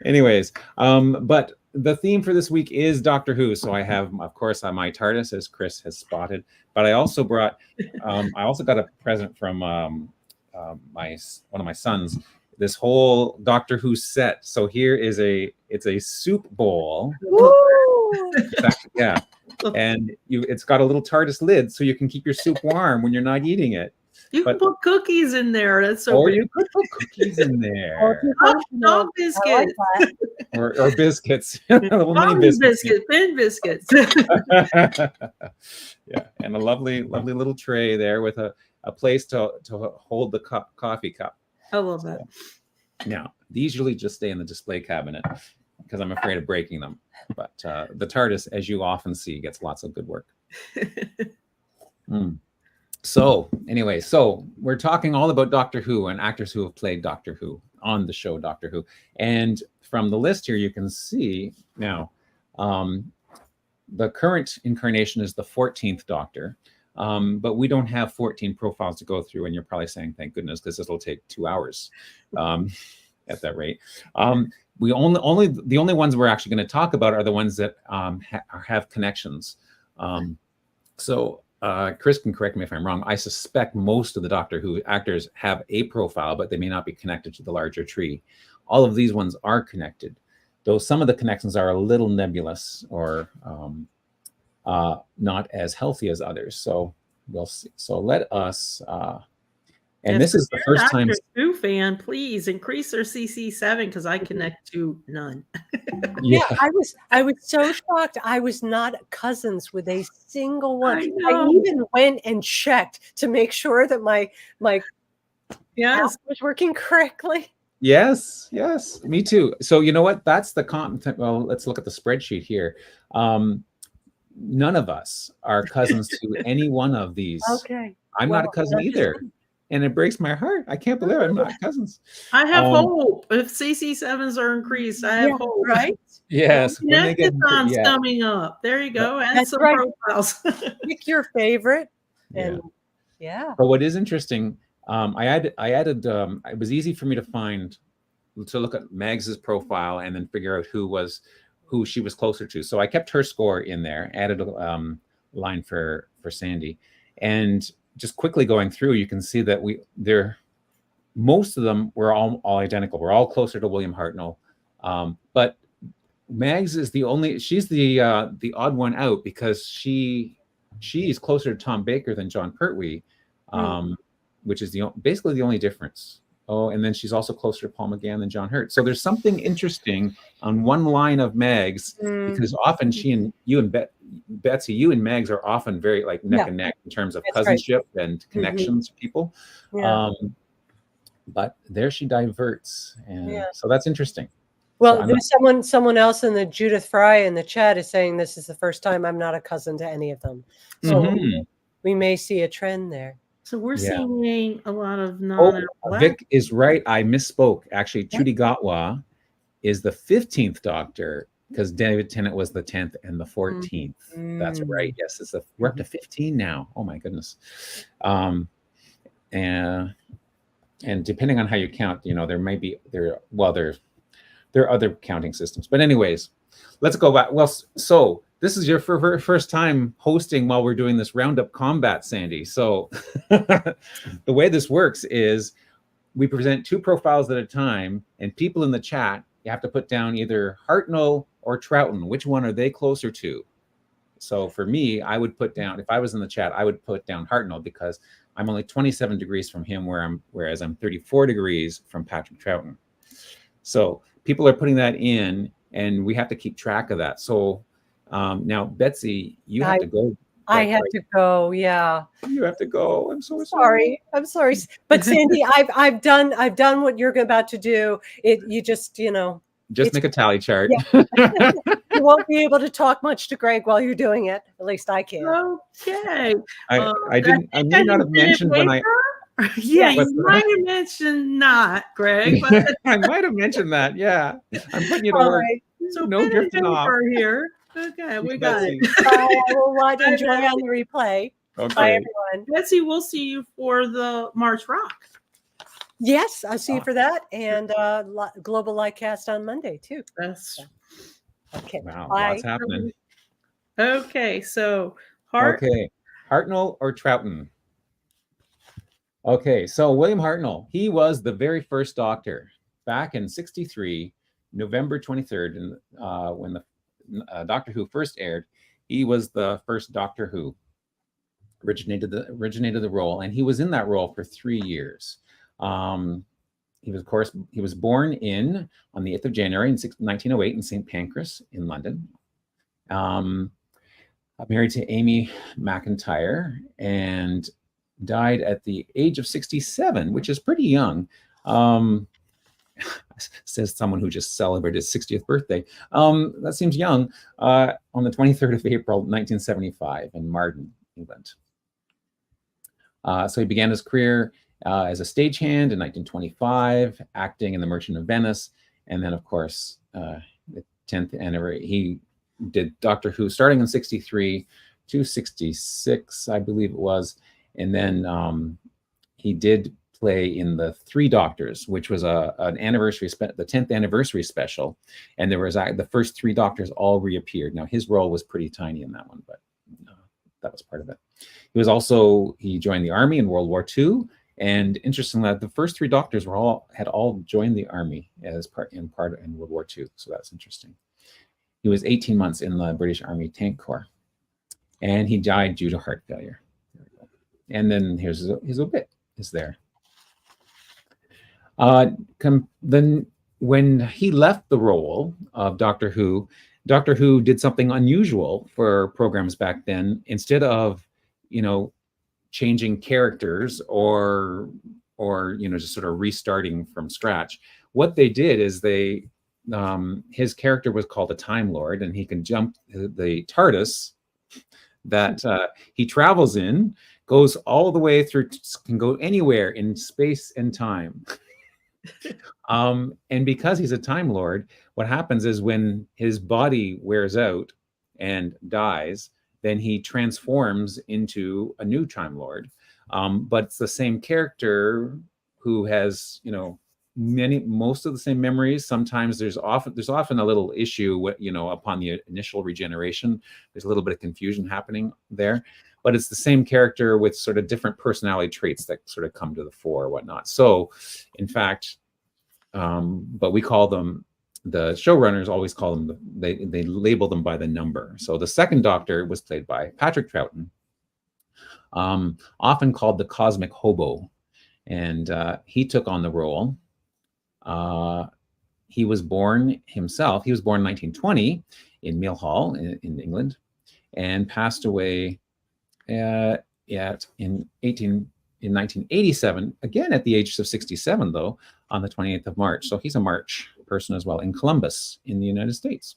Anyways, but the theme for this week is Doctor Who. So I have, of course, my TARDIS, as Chris has spotted, but I also brought, I also got a present from one of my sons, this whole Doctor Who set. So here is it's a soup bowl. Yeah, and it's got a little TARDIS lid, so you can keep your soup warm when you're not eating it. You can put cookies in there. That's so. Or you could put cookies in there. Dog biscuits. Or biscuits. Little mini biscuits. Thin biscuits. Yeah, and a lovely little tray there with a place to hold the coffee cup. I love that. Now, these usually just stay in the display cabinet because I'm afraid of breaking them. But the TARDIS, as you often see, gets lots of good work. So anyway, we're talking all about Doctor Who and actors who have played Doctor Who on the show Doctor Who. And from the list here, you can see now the current incarnation is the 14th Doctor. But we don't have 14 profiles to go through. And you're probably saying, thank goodness, because this will take 2 hours at that rate. The only ones we're actually going to talk about are the ones that have connections. So Chris can correct me if I'm wrong. I suspect most of the Doctor Who actors have a profile, but they may not be connected to the larger tree. All of these ones are connected, though some of the connections are a little nebulous or not as healthy as others. So we'll see. So let us, and this is the first time. Who fan, please increase their CC7 because I connect to none. Yeah, I was so shocked. I was not cousins with a single one. I even went and checked to make sure that my app was working correctly. Yes, me too. So you know what? That's the content. Well, let's look at the spreadsheet here. None of us are cousins to any one of these. Okay. I'm not a cousin either. And it breaks my heart. I can't believe I'm not cousins. I have hope. If CC7s are increased, I have hope, right? Yes. When they get coming up. There you go. Add some profiles. Pick your favorite. And But what is interesting, I added it was easy for me to look at Mags's profile and then figure out who she was closer to. So I kept her score in there, added a line for Sandy, and just quickly going through, you can see that most of them were all identical. We're all closer to William Hartnell, but Mags is she's the odd one out because she's closer to Tom Baker than John Pertwee, which is basically the only difference. Oh, and then she's also closer to Paul McGann than John Hurt. So there's something interesting on one line of Mags because often you and Betsy, you and Mags are often very like neck and neck in terms of cousinship and connections to people. but there she diverts, and Yeah. so that's interesting. Well, So there's someone else in the Judith Fry in the chat is saying this is the first time I'm not a cousin to any of them. So we may see a trend there. So we're seeing a lot of non-black. Vic is right. I misspoke. Actually, Trudy Gatwa is the 15th Doctor, because David Tennant was the 10th and the 14th. That's right. Yes, we're up to 15 now. Oh my goodness. And depending on how you count, there may be there are other counting systems. But anyways, let's go back. Well, so this is your first time hosting while we're doing this Roundup Combat, Sandy. So the way this works is we present 2 profiles at a time, and people in the chat, you have to put down either Hartnell or Troughton. Which one are they closer to? So for me, I would put down, if I was in the chat, I would put down Hartnell, because I'm only 27 degrees from him, whereas I'm 34 degrees from Patrick Troughton. So people are putting that in, and we have to keep track of that. So now, Betsy, you have to go. I have to go. Yeah, you have to go. I'm so sorry. I'm sorry, but Sandy, I've done what you're about to do. You just make a tally chart. Yeah. You won't be able to talk much to Greg while you're doing it. At least I can. Okay. I may not have mentioned when I. Yeah, you might have mentioned not, Greg. But I might have mentioned that. Yeah, I'm putting you to work. Right. So no drifting off here. Okay, we got it. I will watch and enjoy on the replay. Okay. Bye, everyone. Betsy, we'll see you for the March Rock. Yes, I'll see you for that, and Global LiveCast on Monday too. That's okay. Wow, bye. lots happening. Okay, so Hartnell or Troughton? Okay, so William Hartnell, he was the very first Doctor back in '63, November 23rd, and when the Doctor Who first aired. He was the first Doctor Who, originated the role, and he was in that role for 3 years. He was born on the 8th of January in 1908 in St. Pancras in London. Married to Amy McIntyre, and died at the age of 67, which is pretty young. Says someone who just celebrated his 60th birthday. That seems young. On the 23rd of April, 1975 in Marden, England. So he began his career as a stagehand in 1925, acting in The Merchant of Venice. And then, of course, the 10th anniversary, he did Doctor Who starting in 63 to 66, I believe it was. And then he did play in the Three Doctors, which was an anniversary, the 10th anniversary special. And there was the first 3 Doctors all reappeared. Now, his role was pretty tiny in that one, but that was part of it. He joined the army in World War II. And interestingly, the first 3 Doctors had all joined the army as part in World War II. So that's interesting. He was 18 months in the British Army Tank Corps, and he died due to heart failure. And then here's his obit is there. Then when he left the role of Doctor Who did something unusual for programs back then. Instead of, changing characters or just sort of restarting from scratch, what they did is his character was called a Time Lord, and he can jump the TARDIS that he travels in, goes all the way through, can go anywhere in space and time. And because he's a Time Lord, what happens is when his body wears out and dies, then he transforms into a new Time Lord. But it's the same character who has, most of the same memories. Sometimes there's often a little issue, upon the initial regeneration. There's a little bit of confusion happening there, but it's the same character with sort of different personality traits that sort of come to the fore or whatnot. So, in fact, but we call them, the showrunners always call them, they label them by the number. So the second Doctor was played by Patrick Troughton, often called the Cosmic Hobo, and he took on the role. He was born in 1920 in Mill Hall in England, and passed away in in 1987, again at the age of 67, though, on the 28th of March. So he's a March person as well, in Columbus in the United States.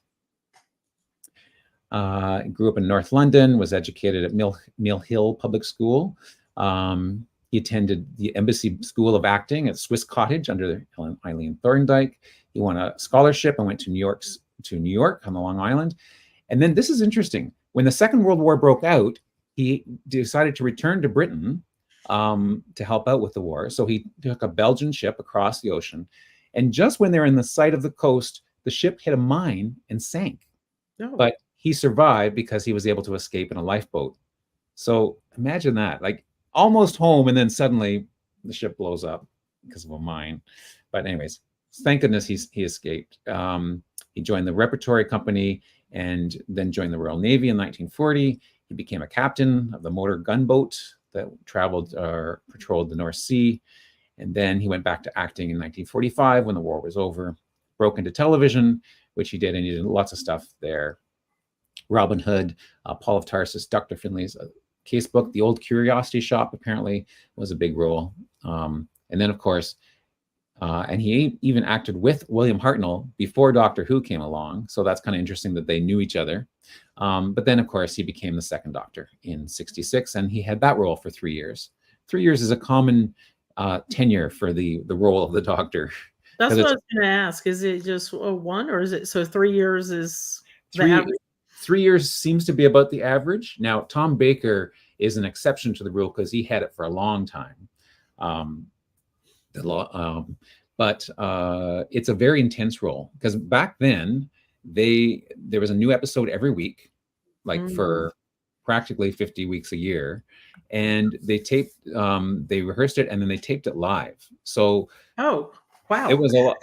Grew up in North London, was educated at Mill Hill Public School. He attended the Embassy School of Acting at Swiss Cottage under Eileen Thorndike. He won a scholarship and went to New York on the Long Island. And then this is interesting. When the Second World War broke out, he decided to return to Britain to help out with the war. So he took a Belgian ship across the ocean. And just when they're in the sight of the coast, the ship hit a mine and sank. No. But he survived because he was able to escape in a lifeboat. So imagine that, like almost home, and then suddenly the ship blows up because of a mine. But anyways, thank goodness he escaped. He joined the Repertory Company and then joined the Royal Navy in 1940. He became a captain of the motor gunboat that traveled or patrolled the North Sea. And then he went back to acting in 1945 when the war was over, broke into television, which he did, and he did lots of stuff there. Robin Hood, Paul of Tarsus, Dr. Finley's Casebook, The Old Curiosity Shop apparently was a big role. And then, of course, and he even acted with William Hartnell before Doctor Who came along. So that's kind of interesting that they knew each other. But then, of course, he became the second Doctor in 1966, and he had that role for 3 years. 3 years is a common tenure for the role of the Doctor. That's what I was going to ask. Is it just one, or is it, so 3 years is the average? 3 years seems to be about the average. Now, Tom Baker is an exception to the rule because he had it for a long time. But it's a very intense role because back then there was a new episode every week, like for practically 50 weeks a year, and they rehearsed it and then they taped it live. So wow, it was a lot.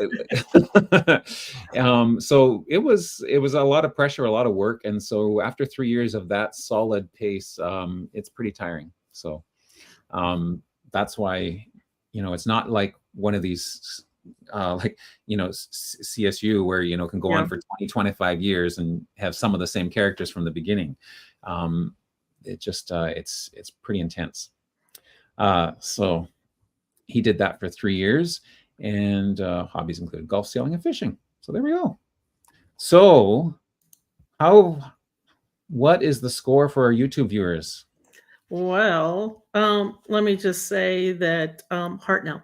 So it was a lot of pressure, a lot of work, and so after 3 years of that solid pace, it's pretty tiring. So that's why, it's not like one of these CSU where can go on for 20-25 years and have some of the same characters from the beginning. It's pretty intense. So he did that for 3 years, and hobbies include golf, sailing, and fishing. So there we go. So what is the score for our YouTube viewers? Well, let me just say that Hartnell.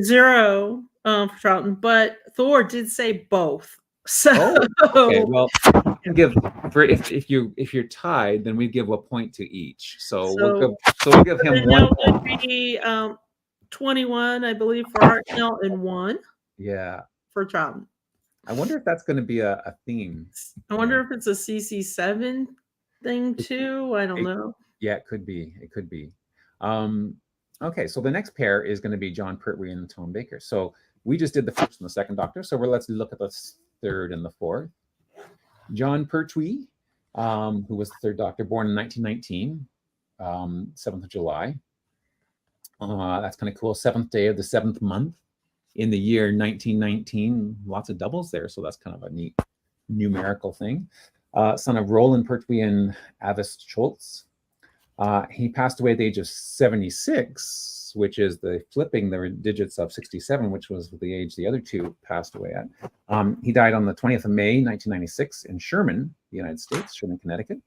0 for Troughton, but Thor did say both. So okay, well, you can give for if you're tied, then we give a point to each. So we'll give him one. It would be 21, I believe, for Hartnell, and 1. Yeah, for Troughton. I wonder if that's going to be a theme. I wonder if it's a CC7 thing too. I don't know. Yeah, it could be. It could be. Okay, so the next pair is going to be John Pertwee and Tom Baker. So we just did the first and the second Doctor. So let's look at the third and the fourth. John Pertwee, who was the third Doctor, born in 1919, 7th of July. That's kind of cool. 7th day of the 7th month in the year 1919. Lots of doubles there, so that's kind of a neat numerical thing. Son of Roland Pertwee and Avis Schultz. He passed away at the age of 76, which is flipping the digits of 67, which was the age the other two passed away at. He died on the 20th of May, 1996 in Sherman, the United States, Sherman, Connecticut.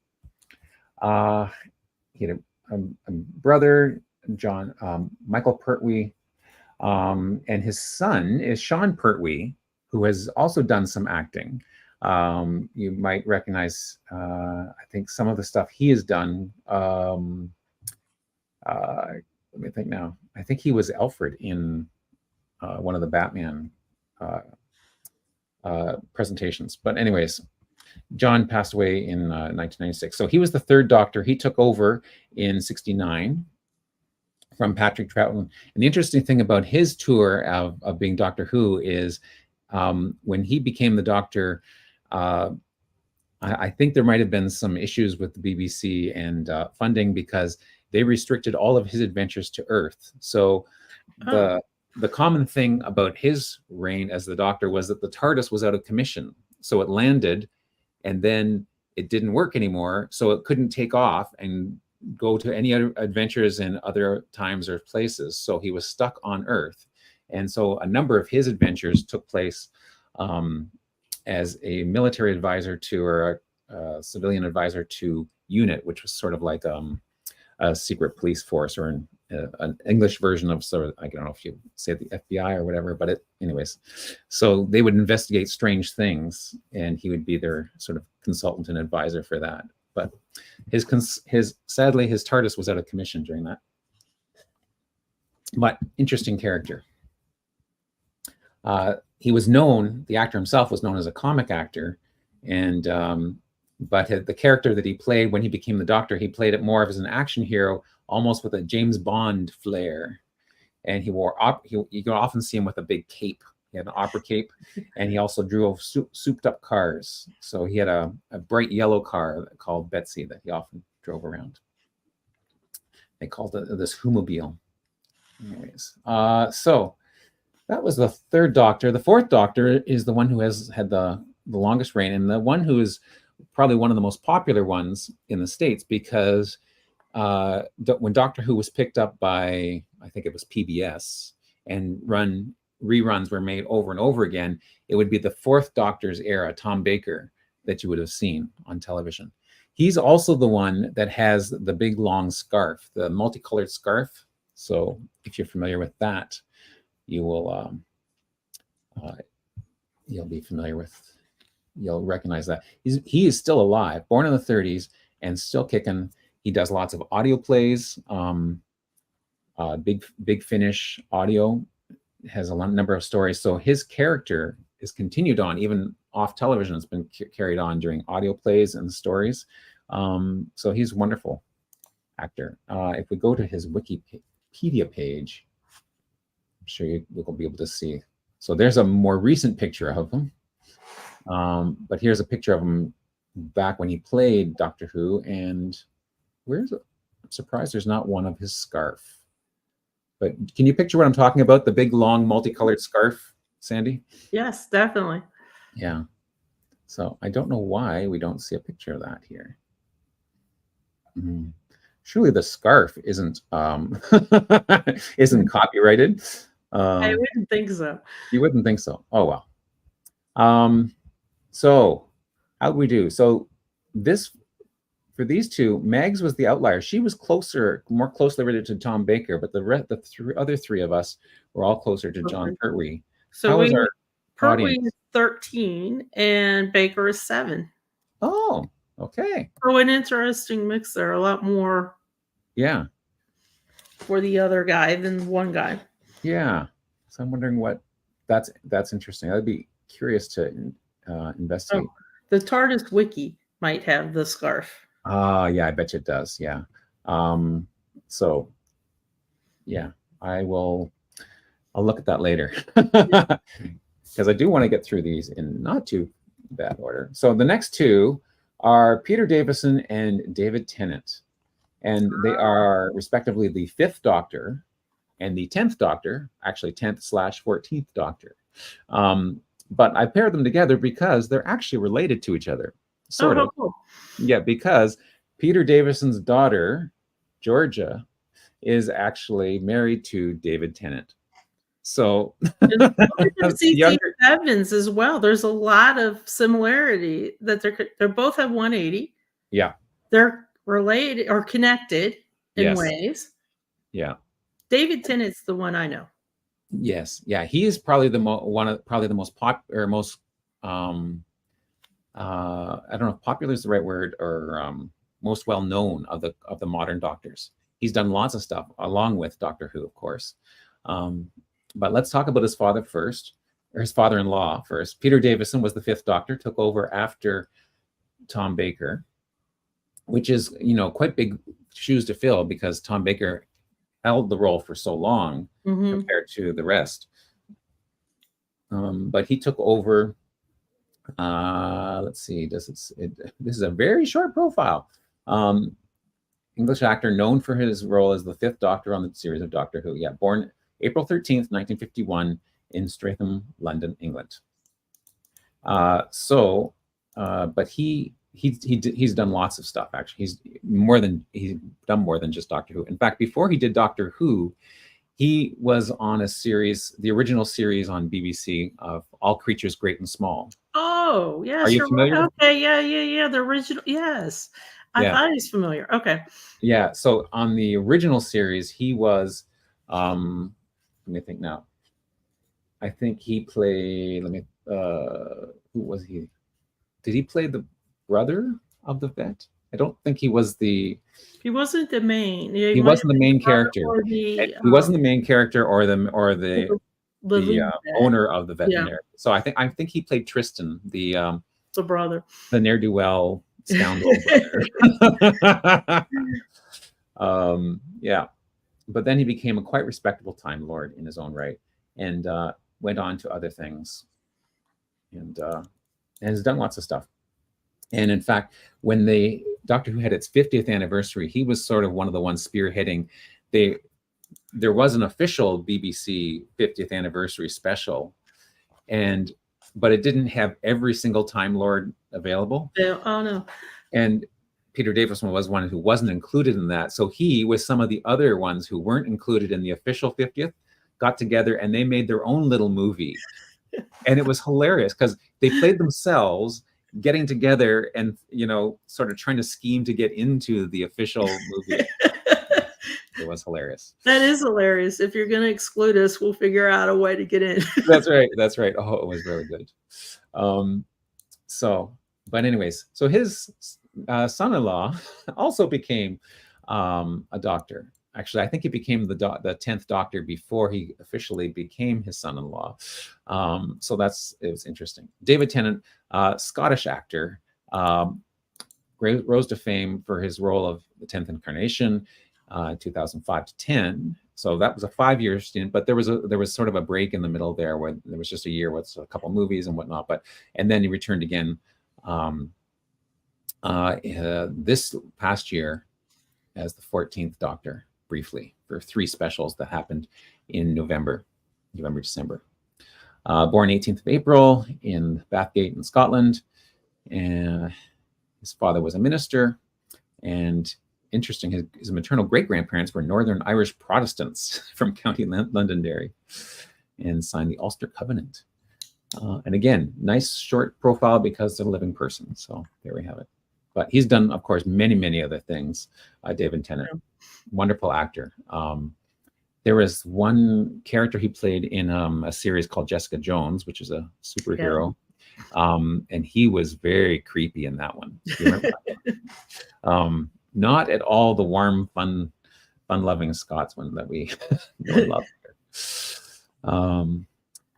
He had a brother, John Michael Pertwee, and his son is Sean Pertwee, who has also done some acting. You might recognize, I think, some of the stuff he has done. Let me think now. I think he was Alfred in one of the Batman presentations. But anyways, John passed away in 1996. So he was the third Doctor. He took over in 1969 from Patrick Troughton. And the interesting thing about his tour of being Doctor Who is when he became the Doctor, I think there might have been some issues with the BBC and funding because they restricted all of his adventures to Earth. So the common thing about his reign as the Doctor was that the TARDIS was out of commission. So it landed and then it didn't work anymore. So it couldn't take off. And go to any other adventures in other times or places. So he was stuck on Earth. And so a number of his adventures took place as a military advisor to, or a civilian advisor to UNIT, which was sort of like a secret police force, or an English version of, sort of, I don't know if you say the FBI or whatever, but anyways, so they would investigate strange things, and he would be their sort of consultant and advisor for that. But sadly, his TARDIS was out of commission during that. But interesting character. He was known, the actor himself was known as a comic actor, and but the character that he played when he became the Doctor, he played it more of as an action hero, almost with a James Bond flair. And he wore you can often see him with a big cape. He had an opera cape, and he also drove souped up cars. So he had a bright yellow car called Betsy that he often drove around. They called it this Humobile. Anyways, so that was the third Doctor. The fourth Doctor is the one who has had the longest reign, and the one who is probably one of the most popular ones in the States, because when Doctor Who was picked up by, I think it was PBS, and reruns were made over and over again, it would be the fourth Doctor's era, Tom Baker, that you would have seen on television. He's also the one that has the big long scarf, the multicolored scarf. So if you're familiar with that, you will you'll recognize that. He is still alive, born in the 30s and still kicking. He does lots of audio plays. Big Finish audio has a number of stories. So his character is continued on, even off television. It's been carried on during audio plays and stories. So he's a wonderful actor. If we go to his Wikipedia page, I'm sure you will be able to see. So there's a more recent picture of him. But here's a picture of him back when he played Doctor Who. And where's it? I'm surprised there's not one of his scarf. But can you picture what I'm talking about? The big, long, multicolored scarf, Sandy? Yes, definitely. Yeah. So I don't know why we don't see a picture of that here. Surely the scarf isn't isn't copyrighted. I wouldn't think so. You wouldn't think so. Oh well. So how'd we do? So for these two, Megs was the outlier. She was more closely related to Tom Baker, but the other three of us were all closer to John Pertwee. So Pertwee is 13 and Baker is 7. Oh, okay. So an interesting mix there. A lot more. Yeah. For the other guy than one guy. Yeah. So I'm wondering what that's interesting. I'd be curious to investigate. Oh, the TARDIS wiki might have the scarf. Yeah, I bet you it does. Yeah. So yeah, I'll look at that later, because I do want to get through these in not too bad order. So the next two are Peter Davison and David Tennant, and they are respectively the 5th Doctor and the 10th Doctor, actually 10th/14th Doctor. But I paired them together because they're actually related to each other, sort of. Cool. Yeah, because Peter Davison's daughter, Georgia, is actually married to David Tennant. So C.C. Evans as well. There's a lot of similarity that they both have 180. Yeah. They're related or connected in ways. Yeah. David Tennant's the one I know. Yes. Yeah. He is probably the most popular, most I don't know if popular is the right word, or most well known of the modern Doctors. He's done lots of stuff along with Doctor Who, of course. But let's talk about his father first, or his father-in-law first. Peter Davison was the 5th Doctor, took over after Tom Baker, which is, quite big shoes to fill, because Tom Baker held the role for so long compared to the rest. But he took over. Let's see. This is a very short profile. English actor known for his role as the 5th Doctor on the series of Doctor Who. Yeah, born April 13th, 1951 in Streatham, London, England. But he he's done lots of stuff. Actually, he's done more than just Doctor Who. In fact, before he did Doctor Who, he was on a series, the original series on BBC of All Creatures Great and Small. Oh, yes, Are you you're familiar? right. Okay, yeah. The original, yes. I Yeah. thought he's familiar. Okay. Yeah. So on the original series, he was. Let me think now. I think he played. Who was he? Did he play the brother of the vet? I don't think he was the. He wasn't the main. Yeah, He wasn't the main character. The, he wasn't the main character or the lead owner of the veterinary. Yeah. So I think he played Tristan, the brother, the ne'er-do-well scoundrel brother. Yeah, but then he became a quite respectable Time Lord in his own right, and went on to other things, and has done lots of stuff. And in fact, when the Doctor Who had its 50th anniversary, he was sort of one of the ones spearheading. There was an official BBC 50th anniversary special, but it didn't have every single Time Lord available. Yeah, oh no. And Peter Davison was one who wasn't included in that. So he, with some of the other ones who weren't included in the official 50th, got together and they made their own little movie. And it was hilarious because they played themselves getting together and, sort of trying to scheme to get into the official movie. It was hilarious. That is hilarious. If you're going to exclude us, we'll figure out a way to get in. That's right. Oh, it was very good. But anyways, so his son-in-law also became a doctor. Actually, I think he became the 10th Doctor before he officially became his son-in-law. So it was interesting. David Tennant, Scottish actor, rose to fame for his role of the 10th Incarnation, 2005 to 10. So that was a 5-year stint, but there was sort of a break in the middle there where there was just a year with a couple movies and whatnot. And then he returned again this past year as the 14th Doctor, briefly, for 3 specials that happened in November, December. Born 18th of April in Bathgate in Scotland, and his father was a minister. And interesting, his maternal great-grandparents were Northern Irish Protestants from County Londonderry, and signed the Ulster Covenant. And again, nice short profile because they're a living person. So there we have it. But he's done, of course, many, many other things. David Tennant, wonderful actor. There was one character he played in a series called Jessica Jones, which is a superhero. Yeah. And he was very creepy in that one. Do you remember that? Not at all the warm, fun-loving Scotsman that we love here.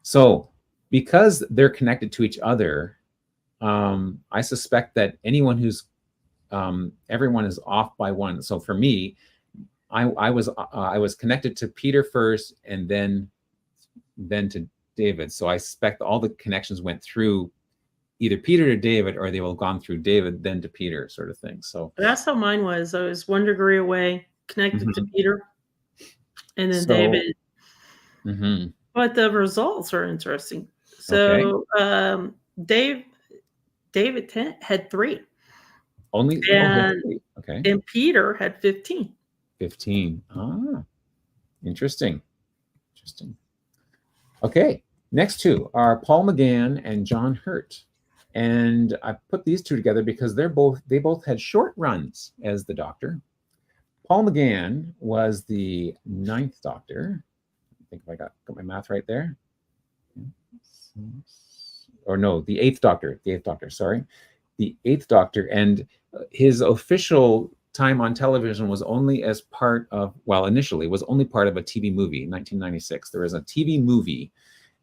So because they're connected to each other, I suspect that everyone is off by one. So for me, I was connected to Peter first, and then to David. So I suspect all the connections went through either Peter to David, or they will have gone through David then to Peter, sort of thing. So that's how mine was. I was 1 degree away, connected to Peter, and then David. But the results are interesting. So David had 3. Only, and, okay. And Peter had 15. 15. Ah, interesting. Okay, next 2 are Paul McGann and John Hurt. And I put these 2 together because they both had short runs as the Doctor. Paul McGann was the 9th Doctor. I think if I got my math right there. Or no, the 8th Doctor. The 8th Doctor, sorry. The 8th Doctor. And his official time on television was only as part of, initially was only part of a TV movie in 1996. There was a TV movie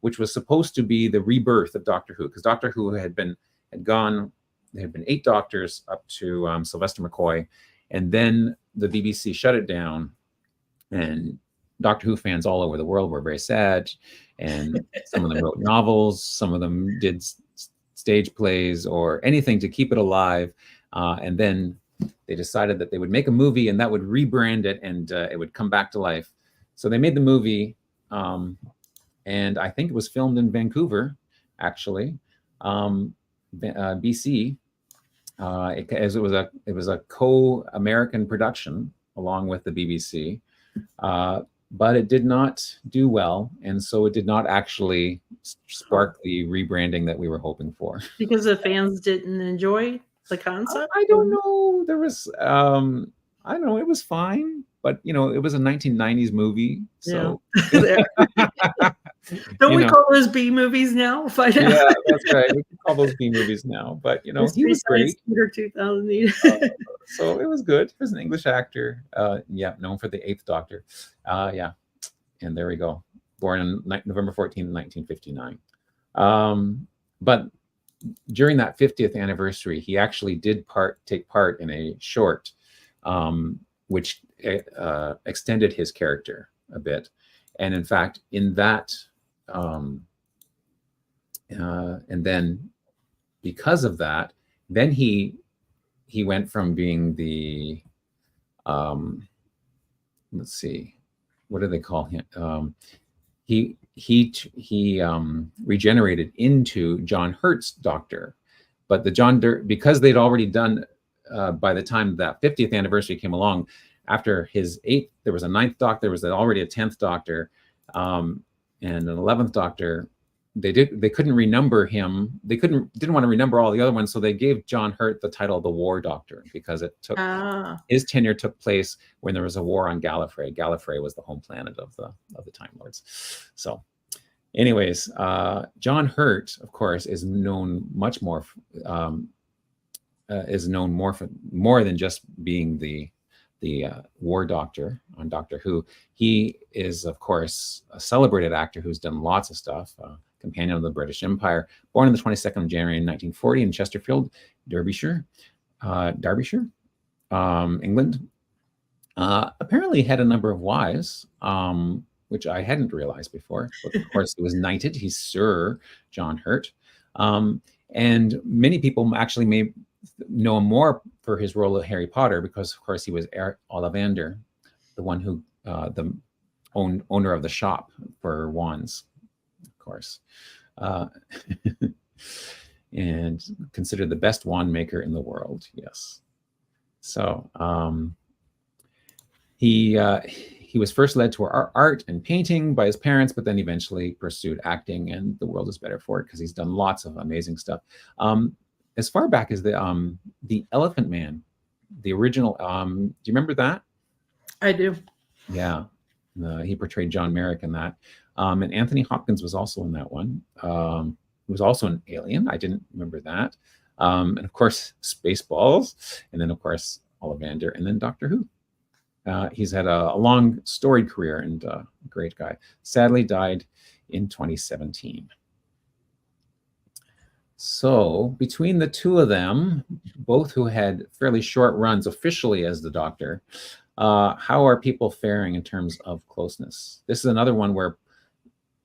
which was supposed to be the rebirth of Doctor Who, because Doctor Who had gone, there had been 8 Doctors up to Sylvester McCoy, and then the BBC shut it down, and Doctor Who fans all over the world were very sad, and some of them wrote novels, some of them did stage plays or anything to keep it alive, and then they decided that they would make a movie and that would rebrand it, and it would come back to life. So they made the movie, and I think it was filmed in Vancouver, actually, BC. As it was a co-American production along with the BBC, but it did not do well, and so it did not actually spark the rebranding that we were hoping for. Because the fans didn't enjoy the concept? I don't know. There was I don't know. It was fine, but it was a 1990s movie, so don't we call those B movies now? Yeah, that's right. We can call those B movies now, but he was great. 2008. So it was good. He was an English actor. Known for The Eighth Doctor. Yeah, and there we go. Born on November 14th, 1959. But during that 50th anniversary, he actually did take part in a short, which extended his character a bit. And in fact, in that, and then because of that, then he went from being the, let's see, what do they call him? He regenerated into John Hurt's doctor, but because they'd already done, by the time that 50th anniversary came along, after his 8th, there was a 9th doctor, there was already a 10th doctor, and an 11th doctor. They couldn't renumber him. They didn't want to renumber all the other ones, so they gave John Hurt the title of the War Doctor, because his tenure took place when there was a war on Gallifrey. Gallifrey was the home planet of the Time Lords. So, anyways, John Hurt, of course, is known much more. Is known more than just being the War Doctor on Doctor Who. He is, of course, a celebrated actor who's done lots of stuff. Companion of the British Empire, born on the 22nd of January 1940 in Chesterfield, Derbyshire, England. Apparently had a number of wives, which I hadn't realized before. But of course, he was knighted. He's Sir John Hurt. And many people actually may know him more for his role of Harry Potter, because, of course, he was Ollivander, the one who, the owner of the shop for wands, of course. And considered the best wand maker in the world. Yes. So he was first led to art and painting by his parents, but then eventually pursued acting, and the world is better for it because he's done lots of amazing stuff. As far back as the Elephant Man, the original. Do you remember that? I do. Yeah. He portrayed John Merrick in that. And Anthony Hopkins was also in that one. He was also an alien. I didn't remember that. And of course, Spaceballs. And then, of course, Ollivander. And then Doctor Who. He's had a long storied career and a great guy. Sadly died in 2017. So between the two of them, both who had fairly short runs officially as the Doctor, how are people faring in terms of closeness? This is another one where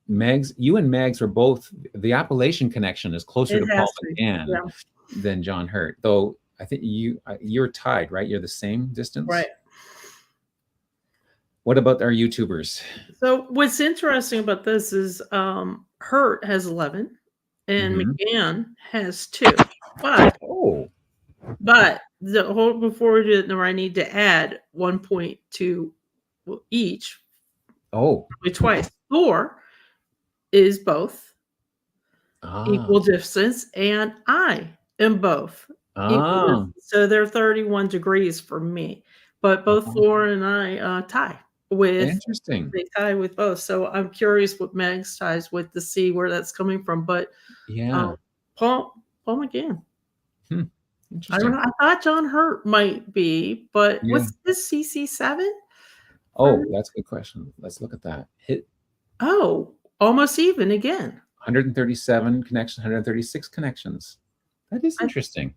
you and Megs were both, the Appalachian connection is closer to Paul McGann than John Hurt, though I think you're tied, right? You're the same distance? Right. What about our YouTubers? So what's interesting about this is Hurt has 11 and McGann has 2. But before we do it, I need to add 1 point to each. Twice. Thor is both equal distance, and I am both equal distance. So they're 31 degrees for me. But both Thor and I tie with. Interesting. They tie with both. So I'm curious what Meg's ties with to see where that's coming from. But Paul McGann. I don't know. I thought John Hurt might be, but what's this CC7? That's a good question. Let's look at that. Almost even again. 137 connections, 136 connections. That is interesting.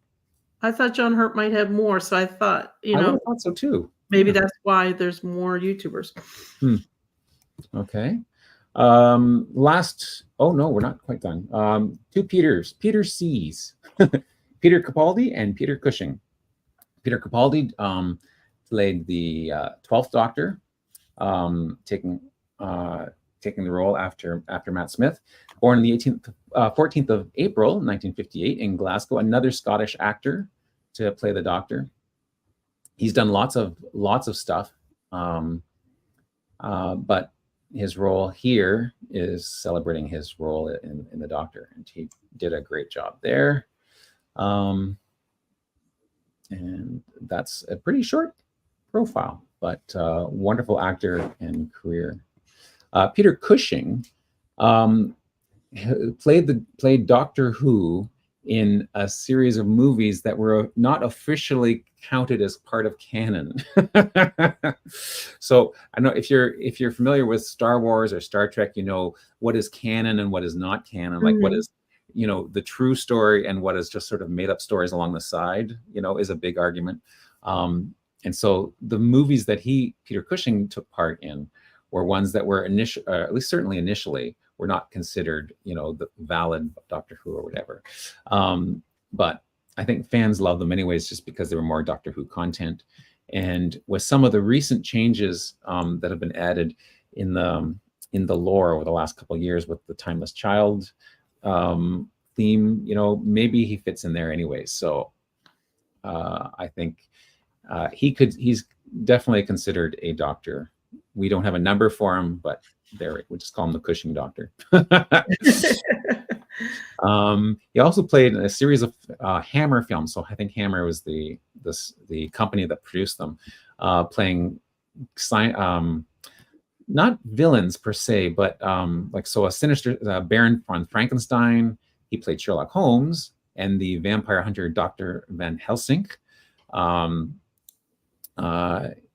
I thought John Hurt might have more, so I thought, I thought so too. Maybe that's why there's more YouTubers. Okay. No, we're not quite done. 2 Peters. Peter C's. Peter Capaldi and Peter Cushing. Peter Capaldi played the 12th Doctor, taking the role after Matt Smith. Born on the 14th of April, 1958 in Glasgow. Another Scottish actor, to play the Doctor. He's done lots of stuff, but his role here is celebrating his role in the Doctor, and he did a great job there. And that's a pretty short profile, but wonderful actor and career. Peter Cushing played Doctor Who in a series of movies that were not officially counted as part of canon. So I know if you're familiar with Star Wars or Star Trek, you know what is canon and what is not canon, like what is, you know, the true story and what is just sort of made up stories along the side, you know, is a big argument. And so the movies that Peter Cushing took part in were ones that were at least certainly initially, were not considered, you know, the valid Doctor Who or whatever. But I think fans love them anyways, just because there were more Doctor Who content. And with some of the recent changes that have been added in the lore over the last couple of years with the Timeless Child theme, you know, maybe he fits in there anyways. So I think he's definitely considered a Doctor. We don't have a number for him, but we just call him the Cushing Doctor. He also played in a series of Hammer films. So I think Hammer was the company that produced them, playing not villains per se, but a sinister Baron von Frankenstein. He played Sherlock Holmes and the vampire hunter Dr. Van Helsing.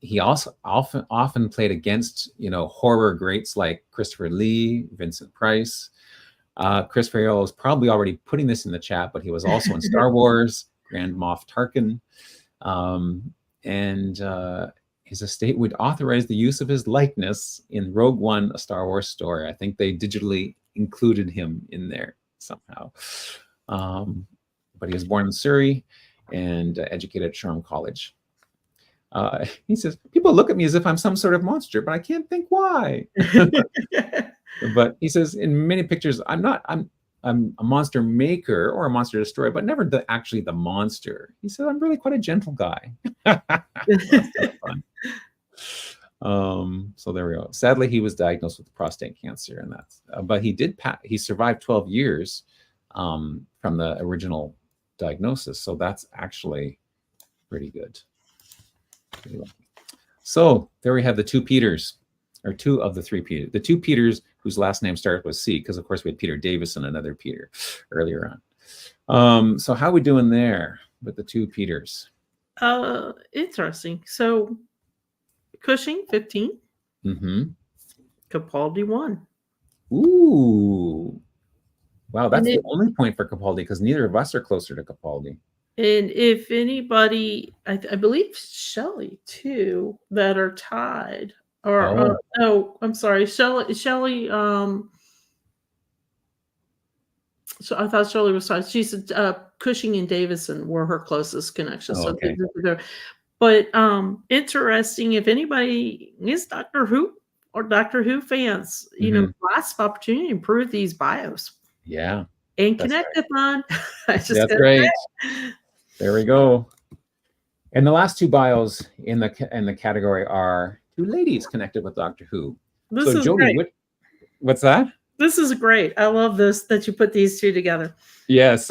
He also often played against, you know, horror greats like Christopher Lee, Vincent Price. Chris Ferriero is probably already putting this in the chat, but he was also in Star Wars, Grand Moff Tarkin. And his estate would authorize the use of his likeness in Rogue One, a Star Wars story. I think they digitally included him in there somehow. But he was born in Surrey and educated at Shoreham College. He says, people look at me as if I'm some sort of monster, but I can't think why. But he says, in many pictures, I'm a monster maker or a monster destroyer, but never actually the monster. He said, I'm really quite a gentle guy. So there we go. Sadly, he was diagnosed with prostate cancer, and that's. But he survived 12 years from the original diagnosis, so that's actually pretty good. So there we have the two Peters, or two of the three Peters. The two Peters whose last name started with C, because of course we had Peter Davis and another Peter earlier on. So how are we doing there with the two Peters? Interesting. So Cushing 15. Capaldi 1. Ooh. Wow, that's the only point for Capaldi, because neither of us are closer to Capaldi. And if anybody, I believe Shelley too, that are tied. Or no, I'm sorry, Shelley. So I thought Shelley was tied. She said Cushing and Davison were her closest connections. Oh, okay. But interesting. If anybody is Doctor Who or Doctor Who fans, you know, last opportunity to improve these bios. Yeah. And connect with on. That's great. There we go. And the last two bios in the category are two ladies connected with Doctor Who. This is Jodie, great. What's that? This is great. I love this, that you put these two together. Yes.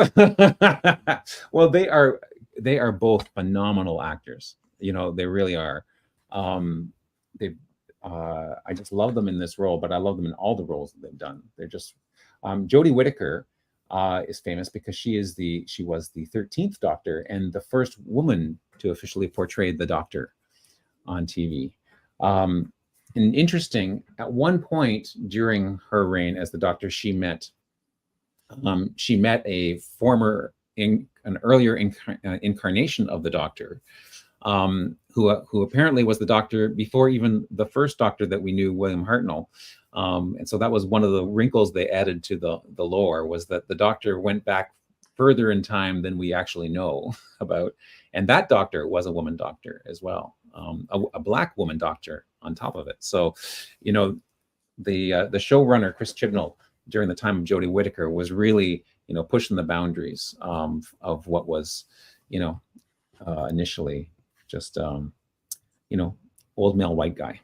Well, they are both phenomenal actors. You know, they really are. I just love them in this role, but I love them in all the roles that they've done. They're just Jodie Whittaker is famous because she was the 13th Doctor and the first woman to officially portray the Doctor on TV. And interesting, at one point during her reign as the Doctor, she met a an earlier incarnation of the Doctor, who apparently was the Doctor before even the first Doctor that we knew, William Hartnell. And so that was one of the wrinkles they added to the lore, was that the Doctor went back further in time than we actually know about. And that Doctor was a woman Doctor as well, a Black woman Doctor on top of it. So, you know, the showrunner, Chris Chibnall, during the time of Jodie Whittaker was really, you know, pushing the boundaries of what was, you know, initially, just old male white guy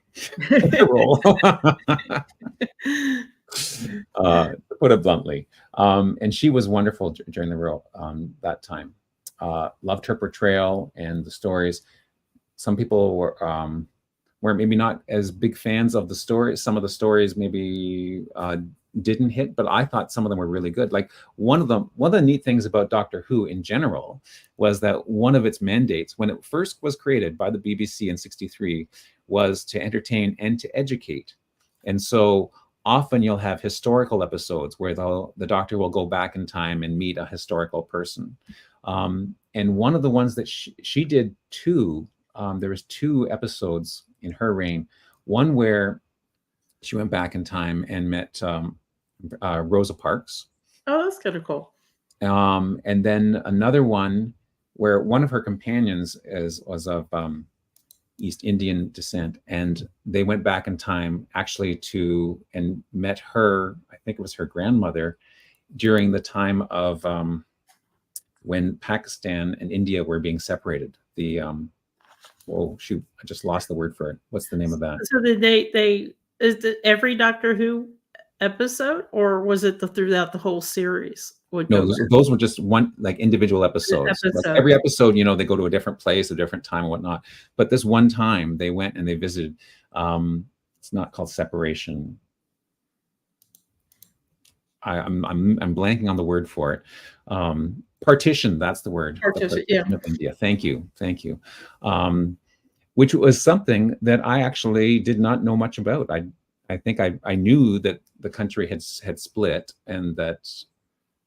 role. To put it bluntly. And she was wonderful during the role that time. Loved her portrayal and the stories. Some people were maybe not as big fans of the story. Some of the stories maybe didn't hit, but I thought some of them were really good. Like one of the neat things about Doctor Who in general was that one of its mandates, when it first was created by the BBC in '63, was to entertain and to educate. And so often you'll have historical episodes where the Doctor will go back in time and meet a historical person. And one of the ones that she did too, there was 2 episodes in her reign. One where she went back in time and met Rosa Parks. Oh, that's kind of cool. And then another one where one of her companions was of East Indian descent, and they went back in time actually and met her, I think it was her grandmother, during the time of when Pakistan and India were being separated. Oh shoot, I just lost the word for it. What's the name of that? So did is it every Doctor Who episode, or was it throughout the whole series? No, those were just one, like, individual episodes. Like every episode, they go to a different place, a different time and whatnot. But this one time they went and they visited. It's not called Separation. I'm blanking on the word for it. Partition, that's the word. Partition, yeah. Of India. Thank you. Which was something that I actually did not know much about. I think I knew that the country had split and that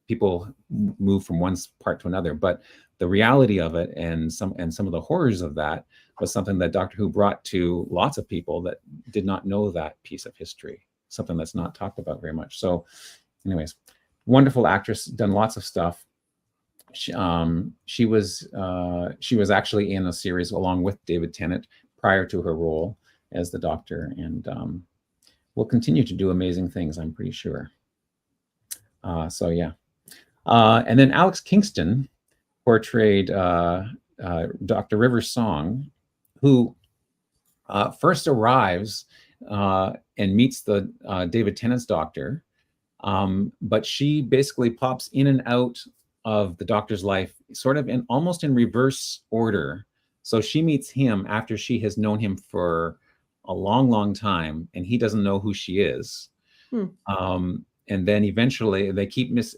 people move from one part to another, but the reality of it and some of the horrors of that was something that Doctor Who brought to lots of people that did not know that piece of history, something that's not talked about very much. So anyways, wonderful actress, done lots of stuff. She was actually in a series along with David Tennant prior to her role as the Doctor, and will continue to do amazing things, I'm pretty sure. So yeah. And then Alex Kingston portrayed Dr. Rivers Song, who first arrives and meets the David Tennant's Doctor, but she basically pops in and out of the Doctor's life sort of almost in reverse order. So she meets him after she has known him for a long, long time, and he doesn't know who she is. And then eventually they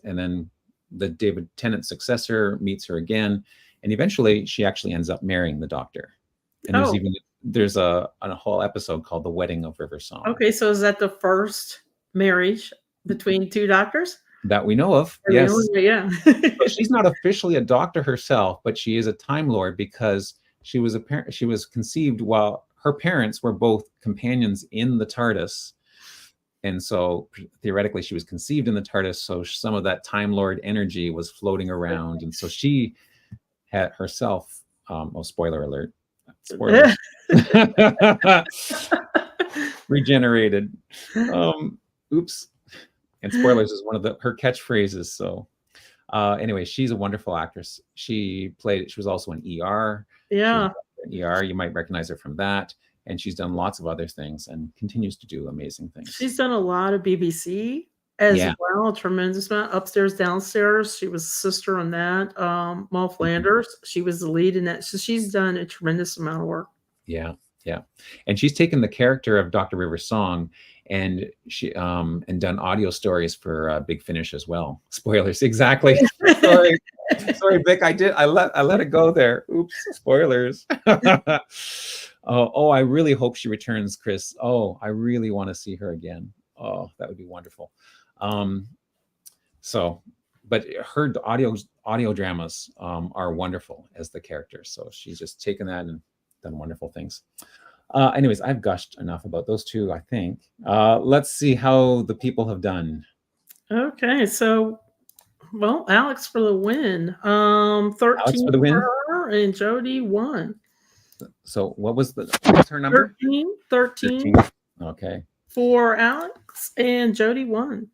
and then the David Tennant successor meets her again, and eventually she actually ends up marrying the Doctor. And there's a whole episode called The Wedding of River Song. Okay, so is that the first marriage between 2 doctors? That we know of, yes. Yeah. So she's not officially a doctor herself, but she is a Time Lord because she was conceived while her parents were both companions in the TARDIS. And so theoretically she was conceived in the TARDIS, so some of that Time Lord energy was floating around. And so she had herself, spoiler alert, spoilers, regenerated. Oops. And spoilers is one of her catchphrases. So anyway, she's a wonderful actress. She was also in ER. Yeah. ER, you might recognize her from that. And she's done lots of other things and continues to do amazing things. She's done a lot of BBC as well, a tremendous amount. Upstairs, Downstairs, she was a sister on that. Maud Flanders, she was the lead in that. So she's done a tremendous amount of work. Yeah. And she's taken the character of Dr. Rivers Song and she and done audio stories for Big Finish as well. Spoilers, exactly. Sorry, Vic. I let it go there. Oops, spoilers. I really hope she returns, Chris. Oh, I really want to see her again. Oh, that would be wonderful. But her audio dramas are wonderful as the character. So she's just taken that and done wonderful things. Anyways, I've gushed enough about those 2, I think. Let's see how the people have done. Okay, so Alex for the win. 13 Alex for the win, and Jody won. So what was her number? 13. Okay. For Alex, and Jody won.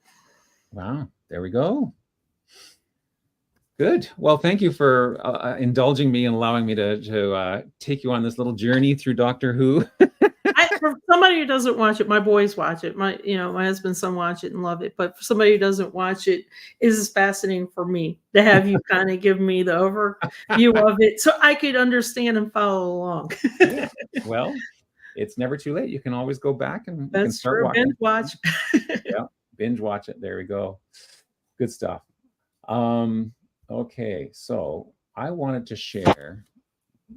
Wow, there we go. Good. Well, thank you for indulging me and allowing me to take you on this little journey through Doctor Who. For somebody who doesn't watch it, my boys watch it. My husband's son watch it and love it. But for somebody who doesn't watch it, it is fascinating for me to have you kind of give me the overview of it so I could understand and follow along. Yeah. Well, it's never too late. You can always go back and you can start watching. Binge watch. Yeah, binge watch it. There we go. Good stuff. Okay, so I wanted to share,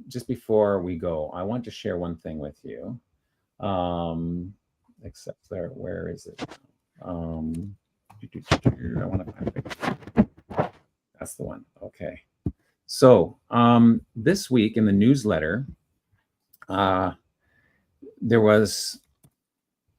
just before we go, I want to share one thing with you. Except there, where is it? I want to find it. That's the one. Okay. So this week in the newsletter, there was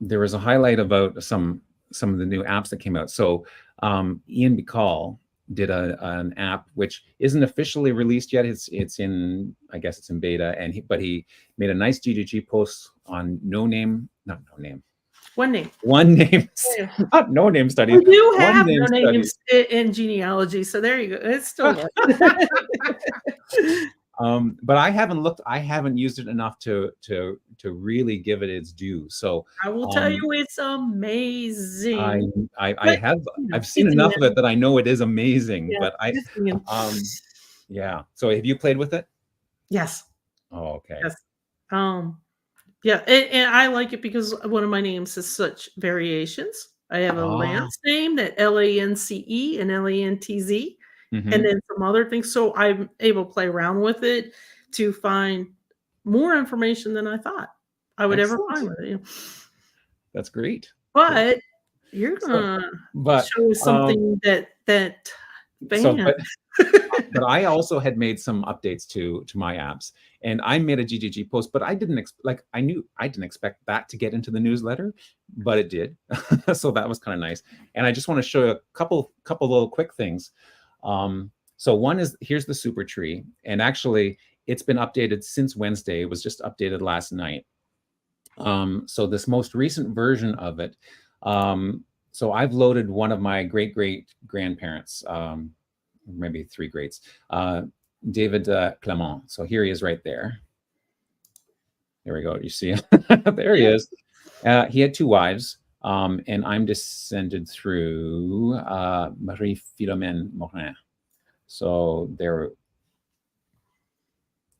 a highlight about some of the new apps that came out. So Ian Bacall did an app which isn't officially released yet. It's in, I guess it's in beta, but he made a nice GGG post on One Name. Not No Name studies. We do have No Names in genealogy, so there you go. It's still but I haven't used it enough to really give it its due. So I will tell you, it's amazing. I've seen enough of it that I know it is amazing. Yeah, but yeah. So have you played with it? Yes. Oh, okay. Yes. Yeah, and I like it because one of my names has such variations. I have a Lance name, that Lance and Lantz, and then some other things. So I'm able to play around with it to find more information than I thought I would ever find with it. That's great. But you're gonna show something that but I also had made some updates to my apps, and I made a GGG post, but I didn't expect that to get into the newsletter, but it did. So that was kind of nice. And I just want to show you a couple little quick things. So one is, here's the super tree, and actually it's been updated since Wednesday. It was just updated last night. So this most recent version of it, so I've loaded one of my great grandparents, maybe three greats, David Clement. So here he is right there. There we go. You see him? There he is. He had two wives, and I'm descended through Marie Philomène Morin. So there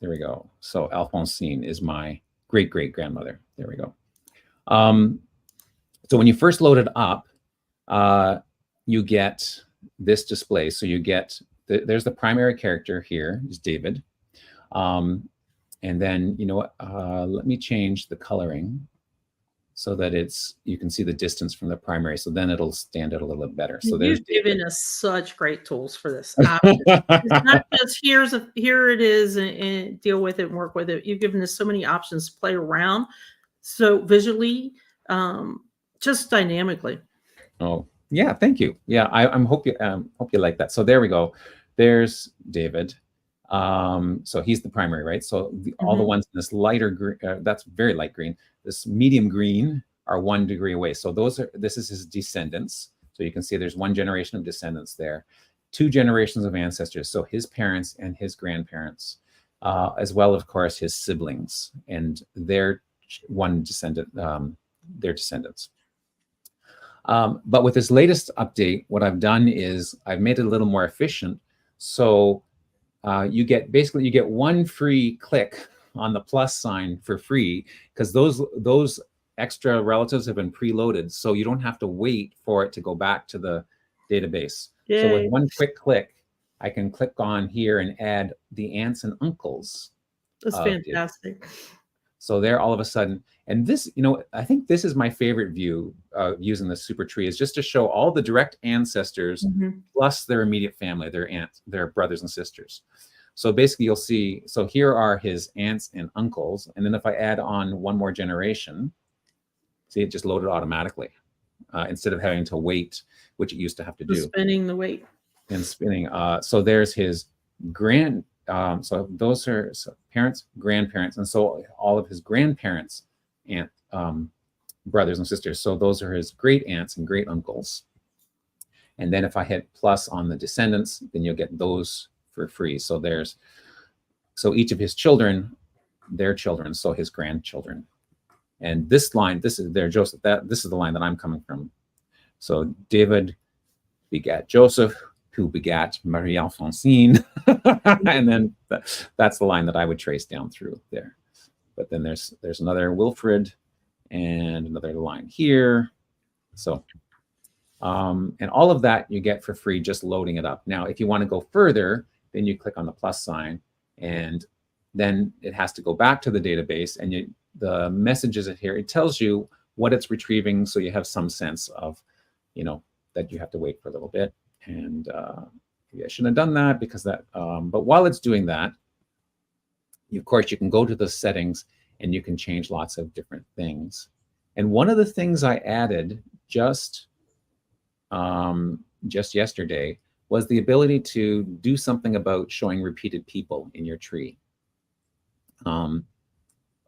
we go. So Alphonsine is my great grandmother. There we go. So when you first load it up, you get this display. So you get there's the primary character here is David, and then let me change the coloring so that you can see the distance from the primary. So then it'll stand out a little bit better. So you've given us such great tools for this. It's not just here it is and deal with it and work with it. You've given us so many options to play around, so visually, just dynamically. Oh yeah, thank you. Yeah, I hope you like that. So there we go. There's David. So he's the primary, right? So all the ones in this lighter green, that's very light green. This medium green are 1 degree away. So this is his descendants. So you can see there's one generation of descendants there, 2 generations of ancestors. So his parents and his grandparents, as well, of course, his siblings and their one descendant, their descendants. But with this latest update, what I've done is I've made it a little more efficient. So you get one free click on the plus sign for free, because those extra relatives have been preloaded, so you don't have to wait for it to go back to the database. Yay. So with one quick click, I can click on here and add the aunts and uncles. That's fantastic. So there, all of a sudden, and this, I think this is my favorite view using the super tree, is just to show all the direct ancestors plus their immediate family, their aunts, their brothers and sisters. So basically you'll see, so here are his aunts and uncles. And then if I add on one more generation, see, it just loaded automatically instead of having to wait, which it used to have to do. Spinning the weight. And spinning. So there's his so those are parents, grandparents. And so all of his grandparents, brothers and sisters. So those are his great aunts and great uncles. And then if I hit plus on the descendants, then you'll get those for free. So each of his children, their children, so his grandchildren. And this line, this is their Joseph, this is the line that I'm coming from. So David begat Joseph, who begat Marie Alphonsine. And then that's the line that I would trace down through there. But then there's another Wilfred and another line here. So, and all of that you get for free just loading it up. Now, if you want to go further, then you click on the plus sign, and then it has to go back to the database, and the messages in here, it tells you what it's retrieving, so you have some sense of, that you have to wait for a little bit. And maybe I shouldn't have done that because that, but while it's doing that, of course, you can go to the settings and you can change lots of different things. And one of the things I added just yesterday was the ability to do something about showing repeated people in your tree. Oh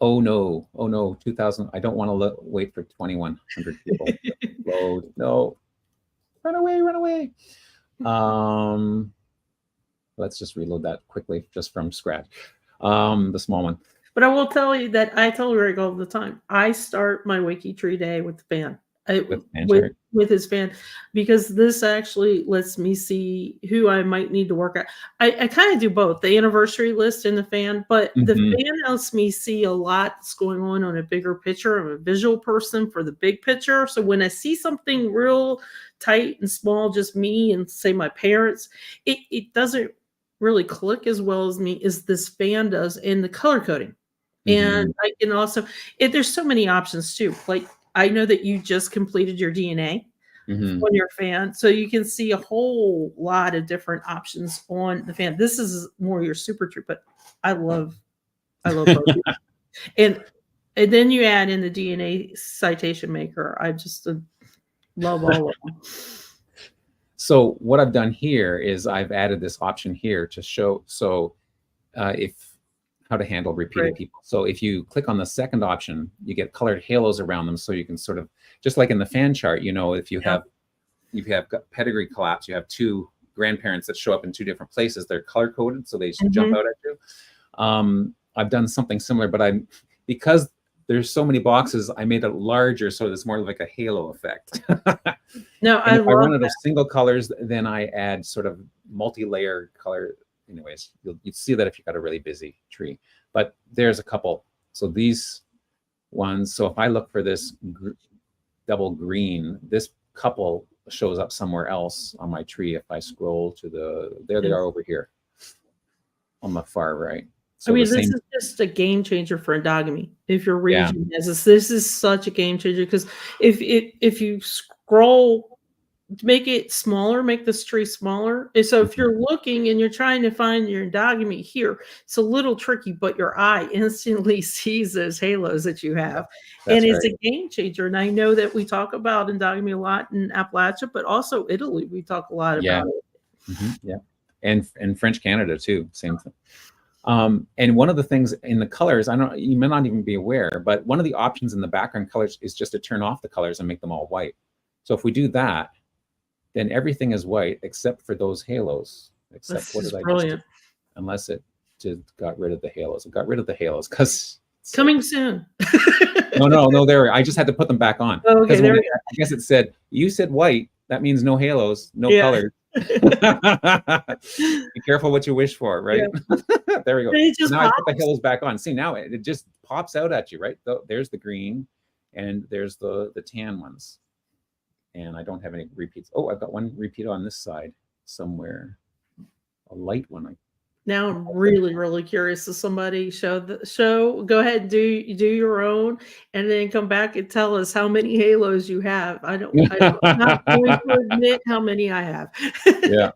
no, 2000, I don't want to wait for 2100 people. Load, no, run away. Let's just reload that quickly, just from scratch. The small one. But I will tell you that I tell Rick all the time, I start my WikiTree day with the fan. With his fan, because this actually lets me see who I might need to work at. I kind of do both, the anniversary list and the fan, but the fan helps me see a lot that's going on a bigger picture. I'm a visual person for the big picture. So when I see something real tight and small, just me and say my parents, it doesn't really click as well as me as this fan does in the color coding. And I can also, there's so many options too. Like, I know that you just completed your DNA on your fan, so you can see a whole lot of different options on the fan. This is more your super tree, but I love both. and then you add in the DNA citation maker. I just love all of them. So what I've done here is I've added this option here to show how to handle repeated people. So if you click on the second option, you get colored halos around them, so you can sort of, just like in the fan chart, if you have pedigree collapse, you have two grandparents that show up in two different places, they're color coded, so they jump out at you. I've done something similar, but because there's so many boxes, I made it larger so it's more like a halo effect. No, I run out of single colors, then I add sort of multi-layer color. Anyways, you'd see that if you've got a really busy tree. But there's a couple. So these ones, so if I look for this double green, this couple shows up somewhere else on my tree. If I scroll to there they are over here on the far right. So this is just a game changer for endogamy. If your region has this is such a game changer, because if you scroll, make it smaller, make this tree smaller. And so if you're looking and you're trying to find your endogamy here, it's a little tricky, but your eye instantly sees those halos that you have. And it's a game changer. And I know that we talk about endogamy a lot in Appalachia, but also Italy, we talk a lot about it. And French Canada too, same thing. And one of the things in the colors, you may not even be aware, but one of the options in the background colors is just to turn off the colors and make them all white. So if we do that, then everything is white except for those halos. Except what did I just do? Unless it just got rid of the halos. It got rid of the halos because coming soon. No, there. I just had to put them back on. Oh, okay, there we go. I guess it said, you said white. That means no halos, no colors. Be careful what you wish for, right? Yeah. There we go. Now I put the halos back on. See, now it just pops out at you, right? There's the green, and there's the tan ones. And I don't have any repeats. Oh, I've got one repeat on this side somewhere. A light one. Now I'm really, really curious. If somebody go ahead and do your own, and then come back and tell us how many halos you have. I'm not going to admit how many I have. Yeah.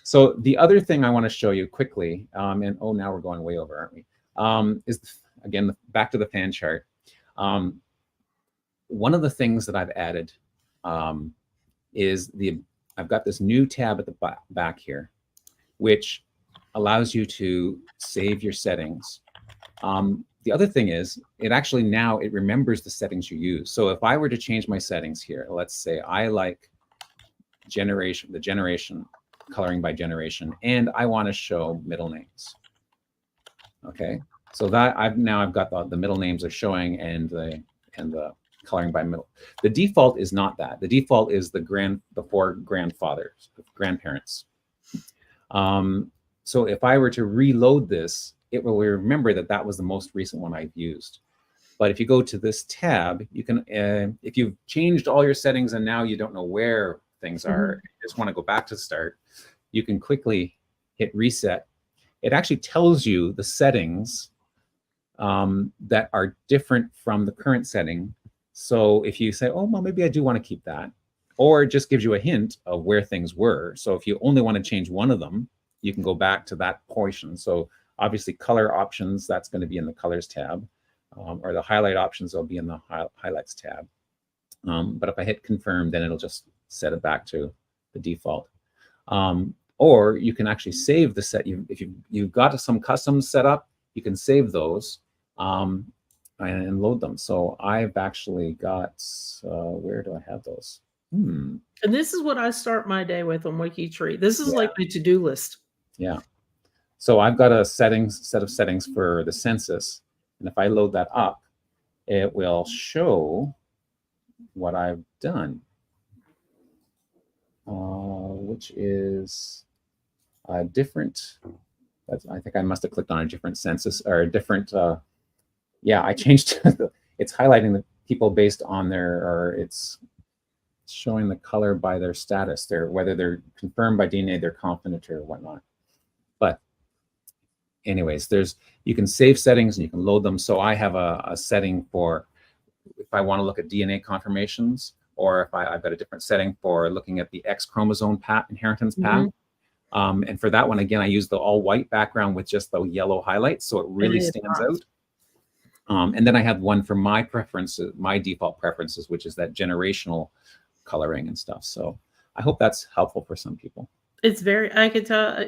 So the other thing I want to show you quickly, now we're going way over, aren't we? Is again back to the fan chart. One of the things that I've added is I've got this new tab at the back here, which allows you to save your settings. The other thing is it remembers the settings you use. So if I were to change my settings here, let's say I like the generation, coloring by generation, and I want to show middle names. Okay, so that I've got the middle names are showing and the coloring by middle. The default is not that. The default is the four grandparents. So if I were to reload this, it will remember that was the most recent one I've used. But if you go to this tab, you can, if you've changed all your settings and now you don't know where things are, you just want to go back to the start, you can quickly hit reset. It actually tells you the settings that are different from the current setting. So if you say, oh, well, maybe I do want to keep that, or it just gives you a hint of where things were. So if you only want to change one of them, you can go back to that portion. So obviously color options, that's going to be in the colors tab, or the highlight options will be in the highlights tab. But if I hit confirm, then it'll just set it back to the default. Or you can actually save the set. If you've got some customs set up, you can save those and load them. So I've actually got, where do I have those? And this is what I start my day with on WikiTree. This is like my to-do list. Yeah. So I've got a set of settings for the census. And if I load that up, it will show what I've done, which is a different, I think I must have clicked on a different census or a different, I changed, it's highlighting the people based on or it's showing the color by their status, whether they're confirmed by DNA, they're confident or whatnot. But anyways, you can save settings and you can load them. So I have a setting for if I want to look at DNA confirmations, or if I've got a different setting for looking at the X chromosome inheritance path. And for that one, again, I use the all white background with just the yellow highlights, so it really stands out. And then I have one for my preferences, my default preferences, which is that generational coloring and stuff. So I hope that's helpful for some people. It's I could tell,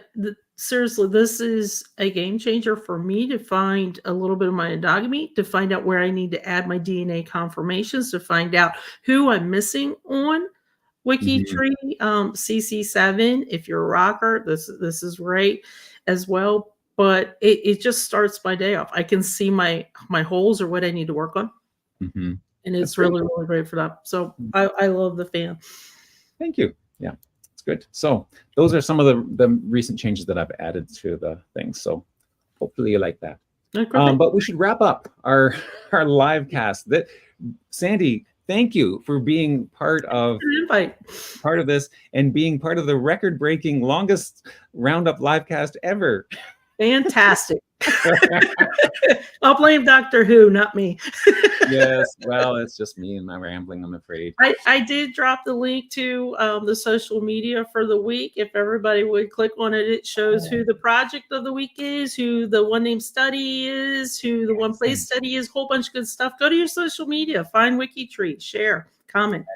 seriously, this is a game changer for me to find a little bit of my endogamy, to find out where I need to add my DNA confirmations, to find out who I'm missing on WikiTree, CC7. If you're a rocker, this is great as well. But it just starts my day off. I can see my holes or what I need to work on. And it's really great for that. So I love the fan. Thank you. Yeah, it's good. So those are some of the recent changes that I've added to the thing. So hopefully you like that. But we should wrap up our live cast. Sandy, thank you for being part of this and being part of the record-breaking longest Roundup live cast ever. Fantastic. I'll blame Doctor Who, not me. Yes, well, it's just me and my rambling, I'm afraid. I did drop the link to the social media for the week. If everybody would click on it, it shows who the project of the week is, who the one name study is, who the one place study is, whole bunch of good stuff. Go to your social media, find WikiTree, share, comment.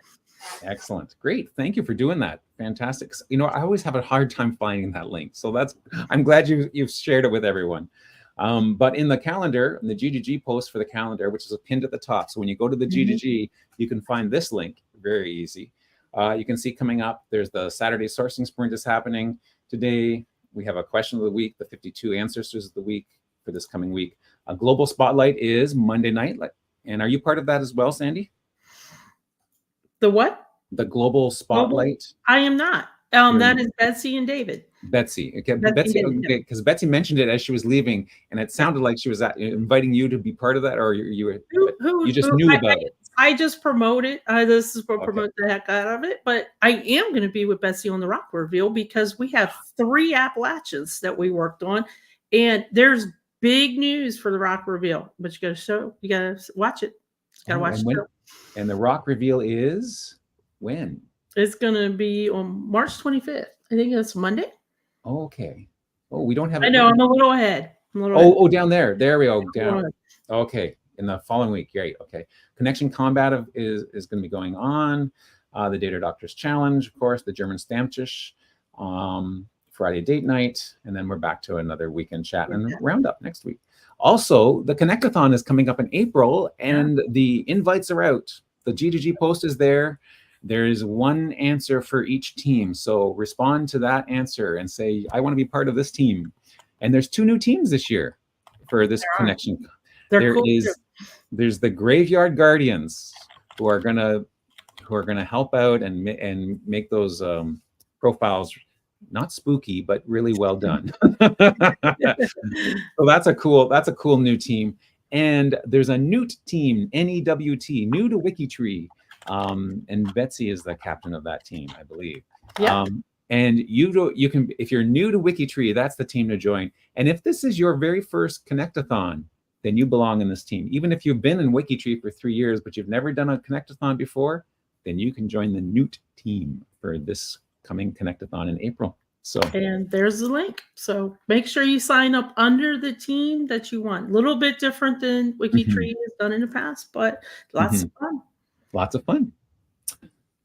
Excellent. Great. Thank you for doing that. Fantastic. You know, I always have a hard time finding that link. So I'm glad you've shared it with everyone. But in the calendar, in the GGG post for the calendar, which is pinned at the top. So when you go to the GGG, you can find this link. Very easy. You can see coming up, there's the Saturday sourcing sprint is happening. Today, we have a question of the week, the 52 ancestors of the week for this coming week. A global spotlight is Monday night. And are you part of that as well, Sandy? The what? The global spotlight. I am not. That is Betsy and David. Betsy. Okay, Betsy, because Betsy mentioned it as she was leaving, and it sounded like she was inviting you to be part of that, or you just knew about it. I just promote it. This is what promote the heck out of it. But I am going to be with Betsy on the Rock Reveal because we have 3 Appalachians that we worked on, and there's big news for the Rock Reveal. But you got to watch it. You got to watch it. And the Rock Reveal is when? It's going to be on March 25th. I think that's Monday. Okay. Oh, we don't have. I know. I'm a little ahead. Down there. There we go. Down. Okay. In the following week. Great. Okay. Connection Combat is going to be going on. The Data Doctors Challenge, of course, the German Stammtisch, Friday date night, and then we're back to another weekend chat and roundup next week. Also, the Connectathon is coming up in April, and the invites are out. The GGG post is there. There is one answer for each team. So respond to that answer and say, I want to be part of this team. And there's 2 new teams this year for this connection. There's the Graveyard Guardians who are gonna help out and make those profiles not spooky but really well done. So that's a cool new team. And there's a Newt team, N-E-W-T, new to WikiTree. And Betsy is the captain of that team, I believe. Yeah. And you can, if you're new to WikiTree, that's the team to join. And if this is your very first Connectathon, then you belong in this team. Even if you've been in WikiTree for 3 years, but you've never done a Connectathon before, then you can join the Newt team for this coming Connectathon in April. So, and there's the link. So make sure you sign up under the team that you want. A little bit different than WikiTree has done in the past, but lots of fun. Lots of fun.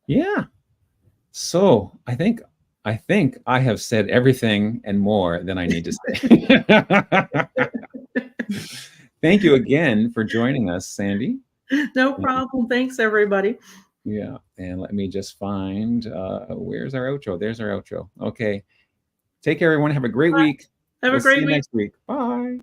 Yeah. So I think I have said everything and more than I need to say. Thank you again for joining us, Sandy. No problem. Thanks, everybody. Yeah. And let me just find, where's our outro? There's our outro. Okay. Take care, everyone. Have a great week. Have a great week. Next week. Bye.